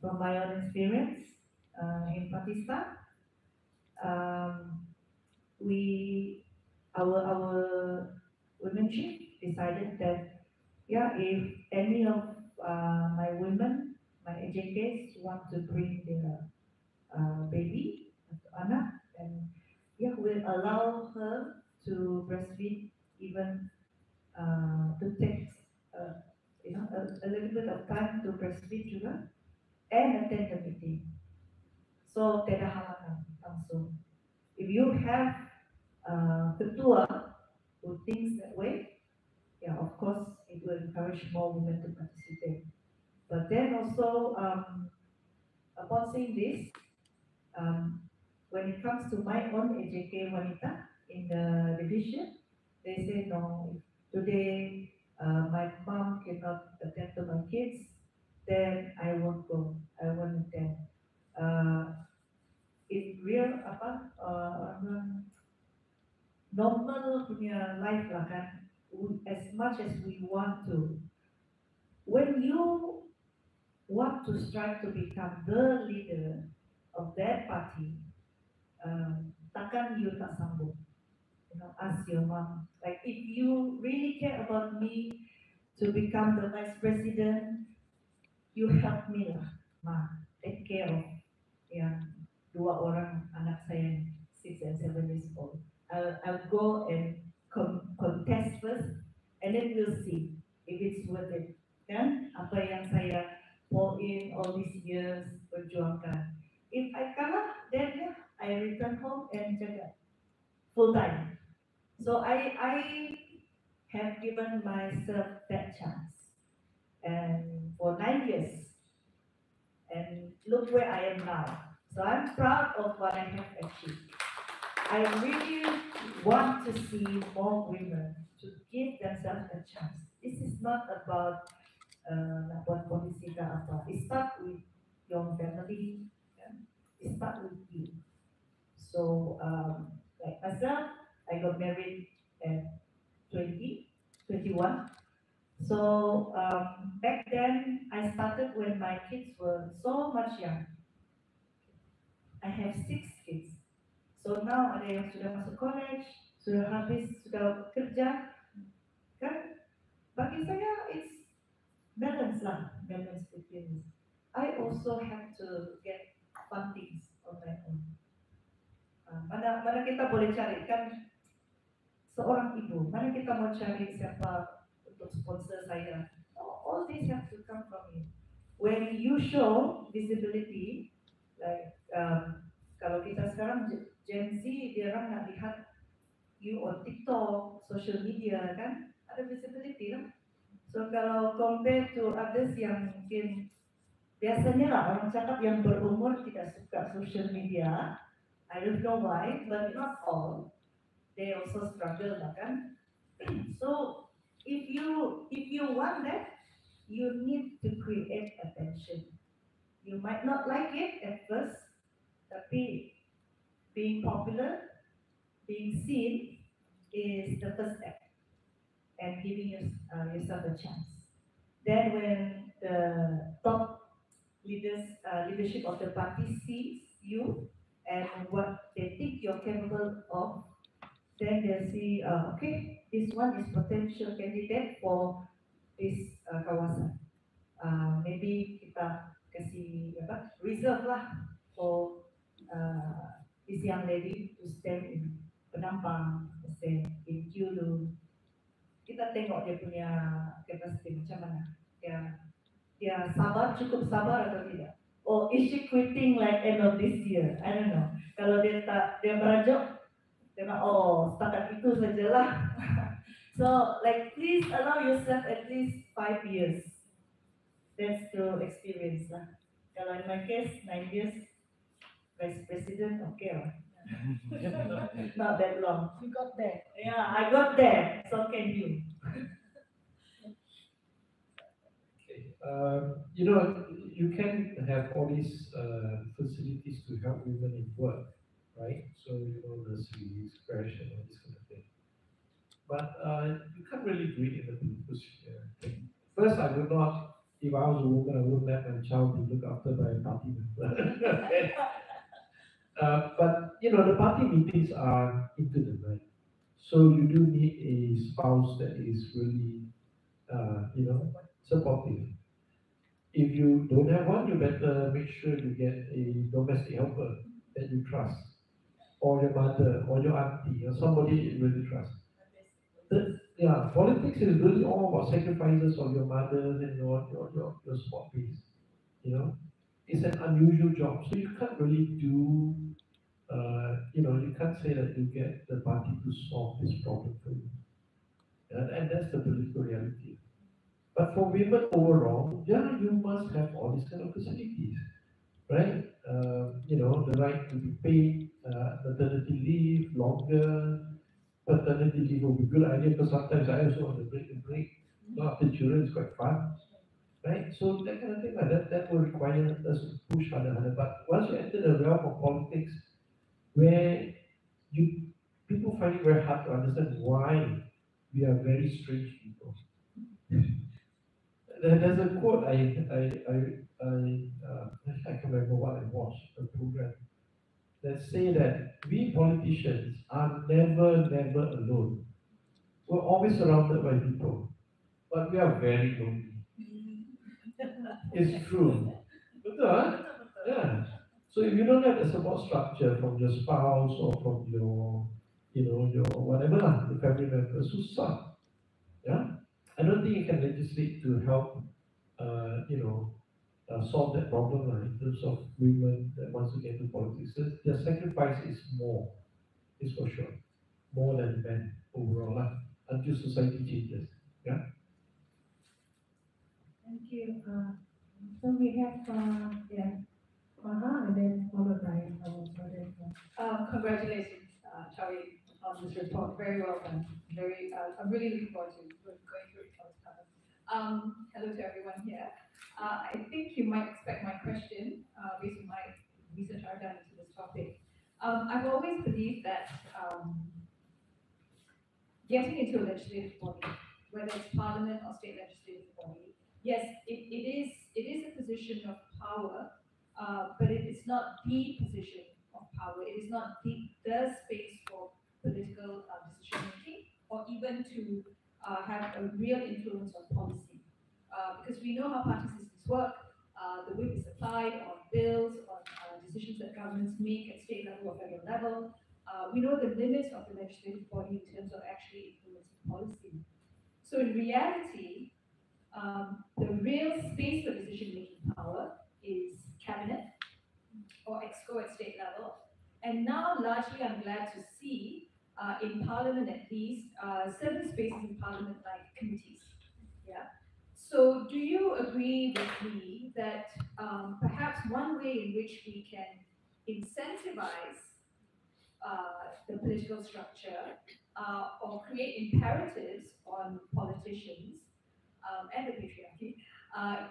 from my own experience in Pakistan, um, we our women chief decided that if any of my women, my AJKs want to bring their baby, anak, and we'll allow her to breastfeed, even to take a little bit of time to breastfeed juga and attend the meeting. So tidak halangan langsung. If you have ketua who thinks that way, of course it will encourage more women to participate. But then also, upon seeing this, when it comes to my own AJK Wanita in the division, they say no, if today my mom cannot attend to my kids, then I won't go, I won't attend. In real normal punya life lah kan, as much as we want to, when you want to strive to become the leader of that party, takkan you tak sanggup. Ask your mom. Like, if you really care about me to become the vice president, you help me lah, ma, take care of dua orang anak saya, 6 and 7 years old. I'll go and contest first, and then we'll see if it's worth it. Kan? Apa yang saya pour in all these years berjuangkan. If I kalah, then I return home and jaga full time. So I have given myself that chance, and for 9 years, and look where I am now. So I'm proud of what I have achieved. I really want to see more women to give themselves a chance. This is not about nak buat polisi ke apa. It starts with your family. It starts with you. So like myself, I got married at 21. So back then, I started when my kids were so much young. I have 6 kids. So now ada yang sudah masuk college, sudah habis, sudah kerja, kan? Bagi saya, it's balance lah, balance between. I also have to get fun things on my own. Mana kita boleh cari kan seorang ibu, mana kita mau cari siapa untuk sponsor saya. All these have to come from you. When you show visibility, like kalau kita sekarang Gen Z, dia orang nak lihat you on TikTok, social media kan, ada visibility lah. So kalau compare to others yang mungkin biasanya lah orang cakap yang berumur tidak suka social media. I don't know why, but not all. They also struggle lah kan. So if you want that, you need to create attention. You might not like it at first, tapi being popular, being seen is the first step, and giving yourself a chance. Then when the top leadership of the party sees you and what they think you're capable of, then they'll see, okay, this one is potential candidate for this kawasan. Maybe kita kasih reserve lah for this young lady to stand in Penampang, stand in Julu. Kita tengok dia punya capacity macam mana. Dia sabar, cukup sabar atau tidak? Or is she quitting like end of this year? I don't know. Kalau dia merajuk, dia nak, setakat itu sajalah. So, like, please allow yourself at least 5 years. That's through experience lah. Kalau in my case, 9 years, vice president, okay lah. Not that long. You got there. Yeah, I got there. So can you. You can have all these facilities to help women in work, right? So, nurseries, crash, and all this kind of thing. But you can't really do it in the political sphere. First, I would not, if I was a woman, I wouldn't let my child be looked after by a party member. But, the party meetings are into the night. So you do need a spouse that is really, supportive. If you don't have one, you better make sure you get a domestic helper that you trust, or your mother, or your auntie, or somebody you really trust. Politics is really all about sacrifices of your mothers and your support base. It's an unusual job, so you can't really do. You can't say that you get the party to solve this problem for you, and that's the political reality. But for women overall, you must have all these kind of facilities, right? The right to be paid maternity leave, longer paternity leave will be a good idea because sometimes I also want to break a break. After children, it's quite fun, right? So that kind of thing, that will require us to push harder. But once you enter the realm of politics, where people find it very hard to understand why we are very strange people. There's a quote I can't remember what I watched, a program that say that we politicians are never alone. We're always surrounded by people, but we are very lonely. It's true. Betul, huh? Yeah. So if you don't have the support structure from your spouse or from your, your whatever lah, the family members, susah. Yeah. I don't think you can legislate to help, solve that problem in terms of women that wants to get into politics. Their sacrifice is more, is for sure, more than men overall, until society changes. Yeah. Thank you. So we have Maha and then followed by our brother. Congratulations, Charlie, on this report. Very well done. I'm really looking forward to going through it. Hello to everyone here. I think you might expect my question based on my research I've done into this topic. I've always believed that getting into a legislative body whether it's parliament or state legislative body, yes, it is a position of power, but it is not the position of power. It is not the space for political decision making, or even to have a real influence on policy. Because we know how party systems work. The whip is applied on bills, on decisions that governments make at state level or federal level. We know the limits of the legislative body in terms of actually influencing policy. So in reality, the real space for decision-making power is cabinet or exco at state level. And now, largely, I'm glad to see in Parliament at least certain spaces in Parliament like committees. Yeah. So, do you agree with me that perhaps one way in which we can incentivize the political structure or create imperatives on politicians and the patriarchy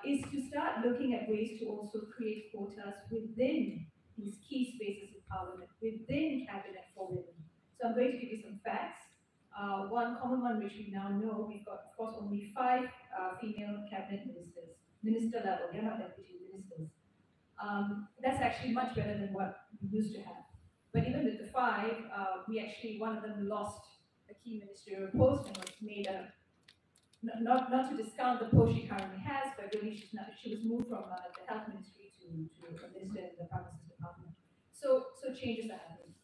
is to start looking at ways to also create quotas within these key spaces in parliament, within cabinet for women. So I'm going to give you some facts. One common one which we now know, we've got of course only 5 female cabinet ministers, minister level, they're not deputy ministers. That's actually much better than what we used to have. But even with the 5, we actually, one of them lost a key ministerial post and was made a, not to discount the post she currently has, but really she was moved from the health ministry to a minister in the prime minister's department. So changes are happening.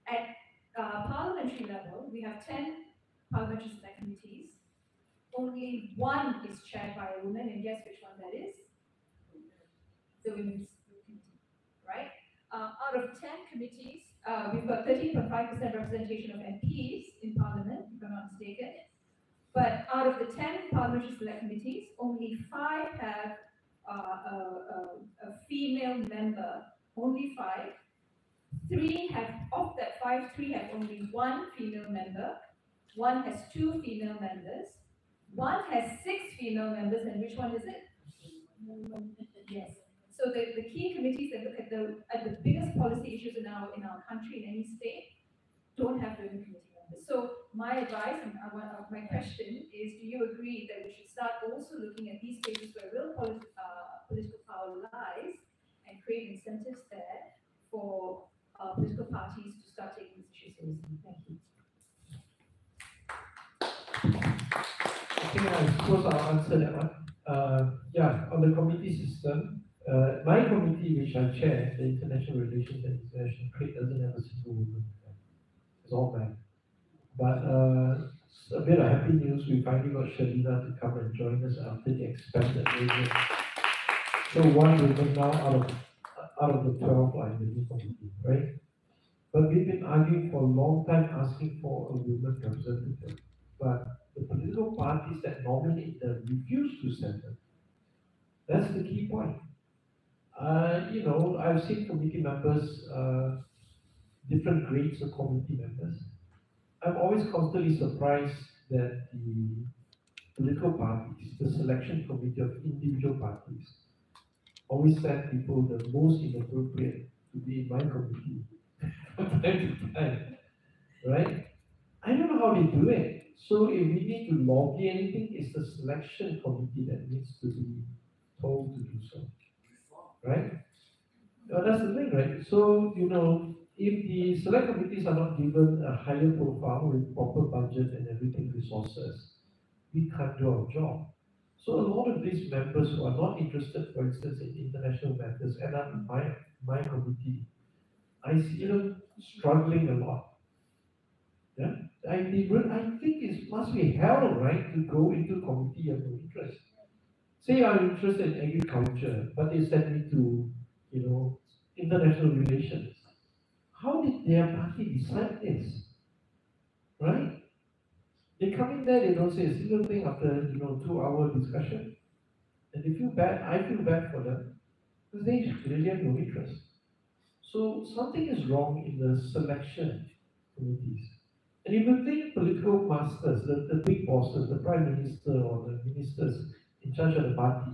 At parliamentary level, we have 10 parliamentary select committees. Only 1 is chaired by a woman, and guess which one that is? The Women's Committee, right? Out of 10 committees, we've got 13.5% representation of MPs in Parliament, if I'm not mistaken. But out of the 10 parliamentary select committees, only 5 have a female member. Only 5. 3 have, of that 5, 3 have only 1 female member. 1 has 2 female members. 1 has 6 female members, and which one is it? Yes. So the key committees that look at the biggest policy issues in our country, in any state, don't have women committee members. So my advice and my question is, do you agree that we should start also looking at these spaces where real political power lies and create incentives there for political parties to start taking this issue seriously? Thank you. Okay, I suppose I'll answer that one. Yeah, on the committee system, my committee, which I chair, the International Relations and International Trade, doesn't have a single woman. It's all men. But a bit of happy news, we finally got Shalina to come and join us after the expanded region. So 1 woman now out of the 12 are in the new committee, right? But we've been arguing for a long time asking for a woman representative. But the political parties that nominate them refuse to send them. That's the key point. I've seen committee members, different grades of committee members. I'm always constantly surprised that the political parties, the selection committee of individual parties, always send people the most inappropriate to be in my committee from time to time, right? I don't know how they do it. So if we need to lobby anything, it's the selection committee that needs to be told to do so, right? That's the thing, right? So, if the select committees are not given a higher profile with proper budget and everything, resources, we can't do our job. So a lot of these members who are not interested, for instance, in international matters, end up in my committee. I see them struggling a lot. Yeah, I think it must be hell, right, to go into committee of no interest. Say I'm interested in agriculture, but they send me to, international relations. How did their party decide this? Right? They come in there, they don't say a single thing after 2-hour discussion. And they feel bad, I feel bad for them. Because they really have no interest. So something is wrong in the selection committees. And if you think political masters, the big bosses, the prime minister or the ministers in charge of the party,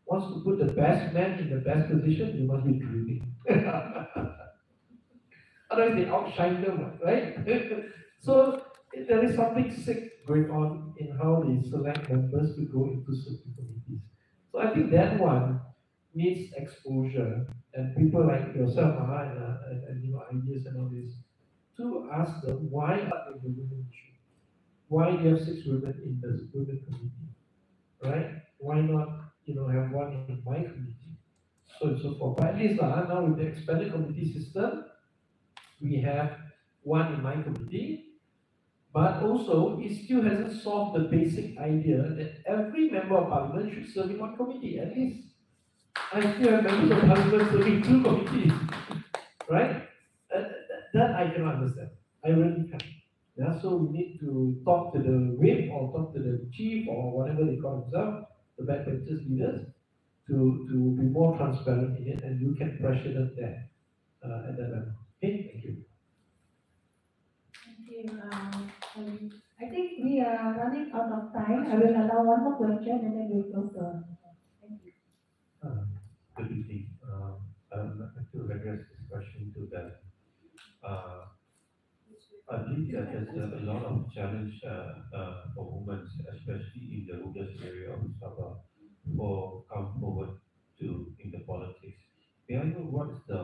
wants to put the best man in the best position, you must be dreaming. Otherwise they outshine them, right? So there is something sick going on in how they select members to go into certain committees. So I think that one needs exposure, and people like yourself, and ideas and all this, to ask them why are they the women issue? Why do you have 6 women in the women committee, right? Why not, have one in my committee, so and so forth. But at least now with the expanded committee system, we have one in my committee, but also it still hasn't solved the basic idea that every member of parliament should serve in one committee. At least I still have members of parliament serving 2 committees, right? That I cannot understand. I really can't. Yeah, so we need to talk to the whip or talk to the chief or whatever they call themselves, the backbenchers leaders, to be more transparent in it, and you can pressure them there at that level. Okay, thank you. Thank you. I think we are running out of time. I will allow one more question and then we'll close the. Thank you. Good evening. I'd like to address this question to that. I believe that there's a lot of challenge for women, especially in the rural area of Sabah, for come forward to in the politics. May I know what is the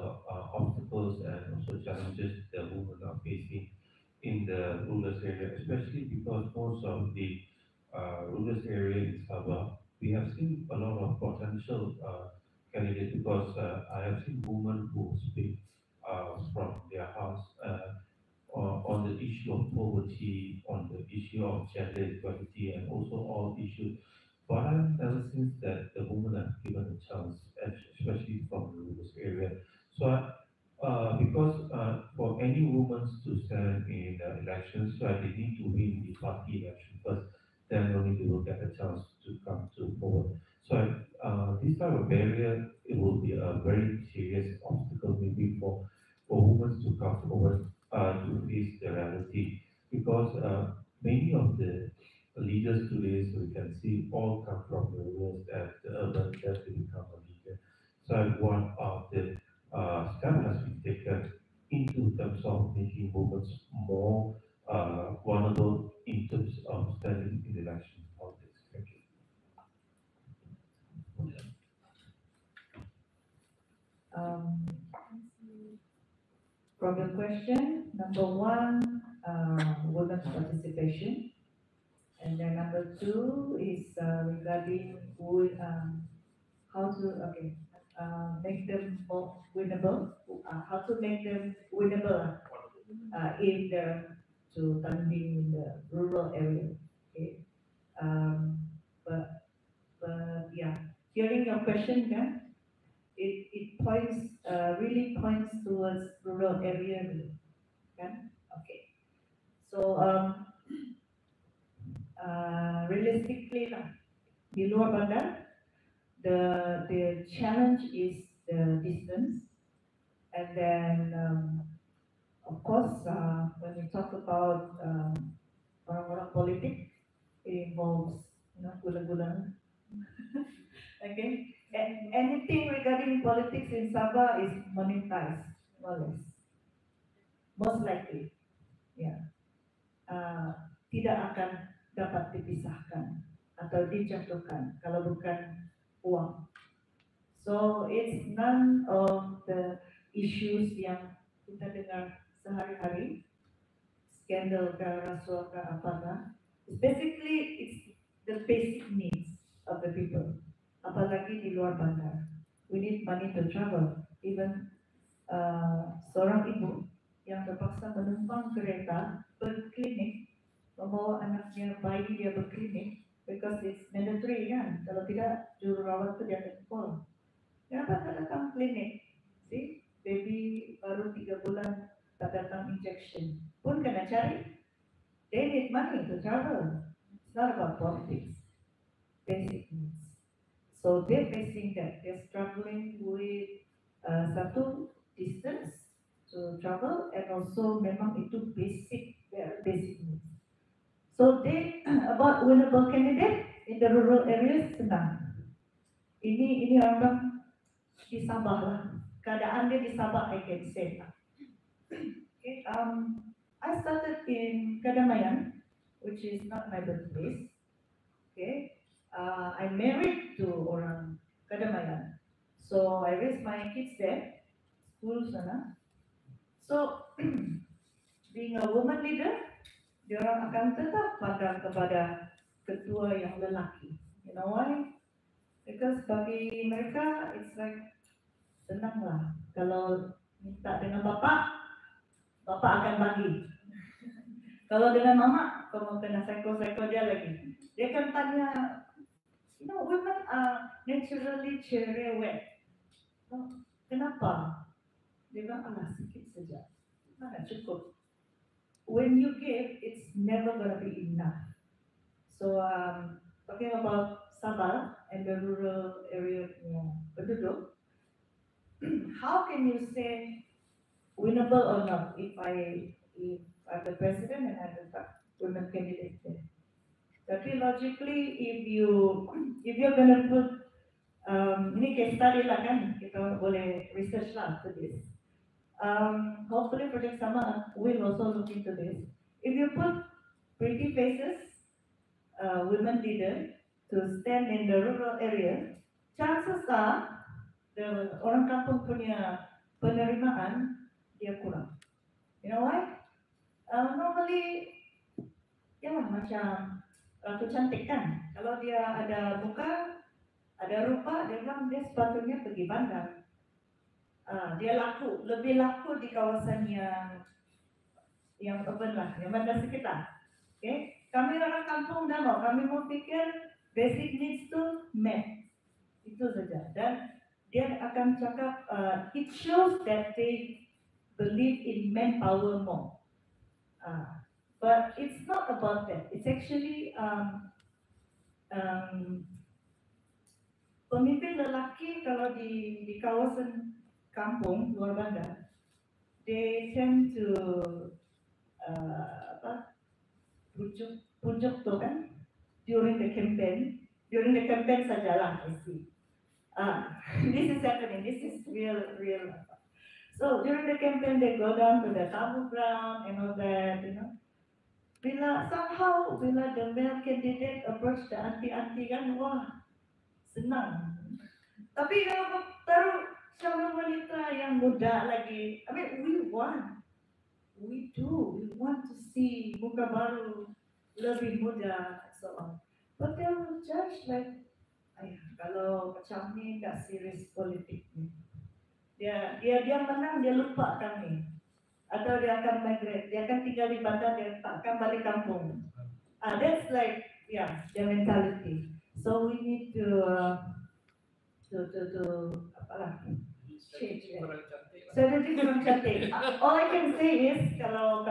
obstacles and also challenges the women are facing in the rural area, especially because most of the rural area in Sabah, we have seen a lot of potential candidates because I have seen women who speak from their house. On the issue of poverty, on the issue of gender equality, and also all issues. But I've never seen that the women are given a chance, especially from the rural area. So, because for any women to stand in elections, so they need to win the party election first, then only they will get a chance to come to forward. So, this type of barrier, it will be a very serious obstacle maybe for women to come forward to face the reality because many of the leaders today, so we can see, all come from the rural and the urban just to become a leader. So one of the step has been taken into terms of making women more vulnerable in terms of standing in election politics. Thank you. Um, from your question, number one, women's participation. And then number two is regarding how to make them more winnable. How to make them winnable if they're to landing in the rural area. Okay. Um, but yeah, hearing your question, yeah, it points really points towards rural area. Yeah? Okay. So realistically lah, di luar bandar, the challenge is the distance, and then of course when we talk about orang-orang politik, it involves gula-gula. Okay, anything regarding politics in Sabah is monetized, more or less, most likely, yeah. Tidak akan dapat dipisahkan atau dijatuhkan kalau bukan uang. So it's none of the issues yang kita dengar sehari-hari, skandal ke rasuah ke apakah. Basically it's the basic needs of the people. Apalagi di luar bandar. We need money to travel. Even seorang ibu yang terpaksa menumpang kereta berklinik, membawa anaknya bayi dia berklinik, because it's mandatory kan, kalau tidak jururawat itu dia akan pulang. Kenapa tak datang klinik? See, baby baru 3 bulan tak datang injection, pun kena cari. They need money to travel. It's not about politics, basic needs. So they're facing that, they're struggling with satu distance to travel, and also memang itu basic, basic needs. So they about winnable candidate in the rural areas senang. Ini orang di Sabah lah, keadaan dia di Sabah I can say lah. Okay, I started in Kadamayan, which is not my birthplace. Okay, I'm married to orang Kadamayan, so I raised my kids there, school sana. So being a woman leader, diorang akan tetap pandang kepada ketua yang lelaki. You know why? Because bagi mereka, it's like senang lah. Kalau minta dengan bapak, bapak akan bagi. Kalau dengan mama, kamu kena psycho dia lagi. Dia akan tanya, you know, women are naturally cerewet. Oh, kenapa? Dia bilang, alah sikit saja. Mana cukup. When you give, it's never gonna be enough. So, talking about Sabah and the rural area penduduk, how can you say winnable or not if I'm the president and I'm the women candidate there? Tapi logically, if you're gonna put ini case study lah kan, kita boleh research lah to this. Hopefully Project Sama will also look into this. If you put pretty faces, women leader to stand in the rural area, chances are the orang kampung punya penerimaan dia kurang. You know why? Normally, ya macam ratu cantik kan. Kalau dia ada muka, ada rupa, dia bilang dia sepatutnya pergi bandar. Dia lebih laku di kawasan yang urban lah, yang bandar sekitar. Okay? Kami orang kampung dah mau, kami mau pikir basic needs tu met. Itu saja. Dan dia akan cakap, it shows that they believe in manpower more. But it's not about that. It's actually pemimpin lelaki kalau di kawasan kampung luar bandar, they tend to pujuk tu kan during the campaign sajalah. I see. This is happening. This is real. So during the campaign, they go down to the tamu ground and all that, you know. Bila the male candidate approach the auntie kan, wah, senang. Tapi kalau taruh calon wanita yang muda lagi, I mean, we want to see muka baru, lebih muda, and so on. But they will judge like, kalau macam ni tak serius politik ni. Dia menang, dia lupa kami. Atau dia akan migrate, dia akan tinggal di bandar, dia takkan balik kampung. That's like, their mentality. So we need to apalah, change that. Strategi kurang cantik. All I can say is, kalau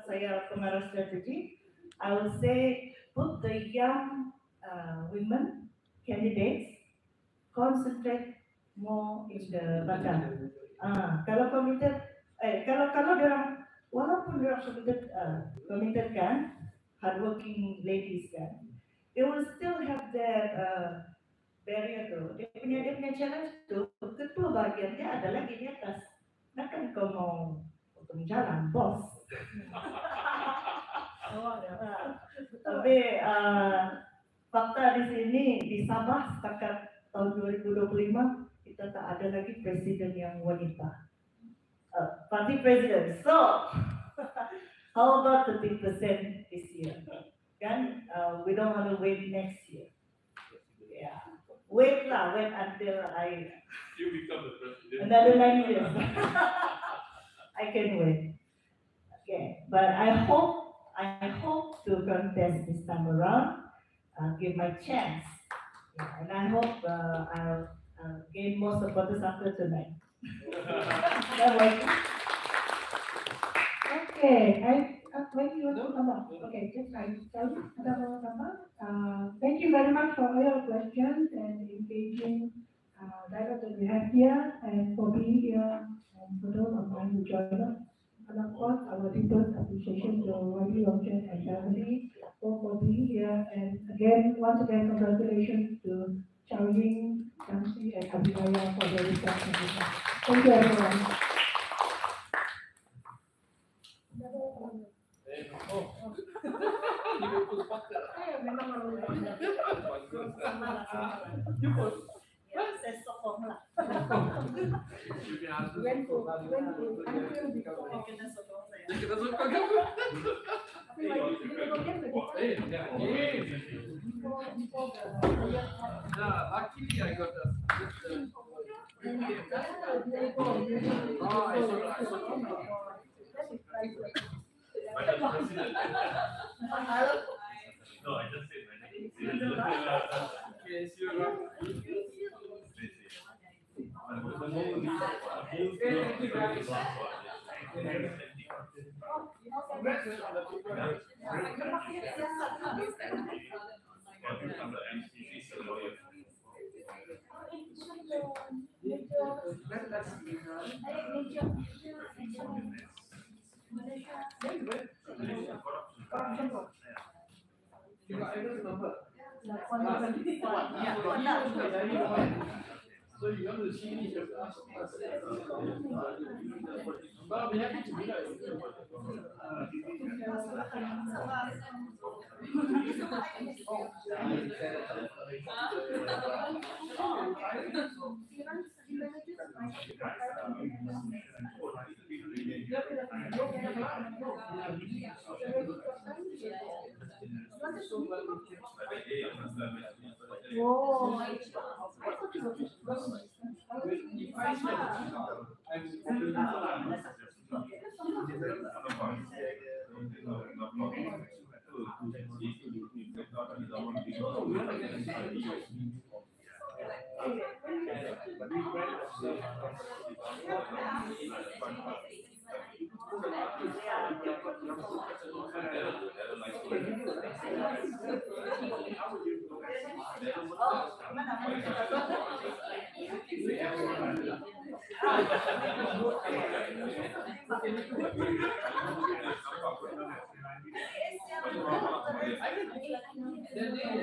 saya pengarah strategi, I will say put the young women candidates concentrate more in the bandar. Kalau diorang, walaupun diorang committed kan, hardworking ladies kan, they will still have that barrier tu. Dia punya challenge tu, ketua bahagian dia ada lagi di atas. Nakkan kau mau potong jalan, bos. Tapi fakta di sini di Sabah setakat tahun 2025 kita tak ada lagi presiden yang wanita. Party president. So, how about 30% this year? Kan, we don't want to wait next year. Yeah, wait until You become the president. Another 9 years. I can wait. Okay, but I hope to contest this time around. Give my chance. Yeah, and I hope I'll gain more supporters after tonight. Okay, when you want to come up. Okay, just I tell you, thank you very much for all your questions and engaging dialogue that we have here, and for being here, and for those online who joined us. And of course, our deepest appreciation to Wadi Longchen and family for being here. And again, once again, congratulations to Chow Ying, Kamsi, and Abhidaya for their reception. Thank you, everyone. memang orang Indonesia. Sama lah, sama lah. Ya, saya sokong lah. When to until before kena sokong saya. Tapi lagi before the luckily I got a. No, I just said my name. Yes, you're right. So you want to see me just ask us. But I'll be happy to do that. Oh, Then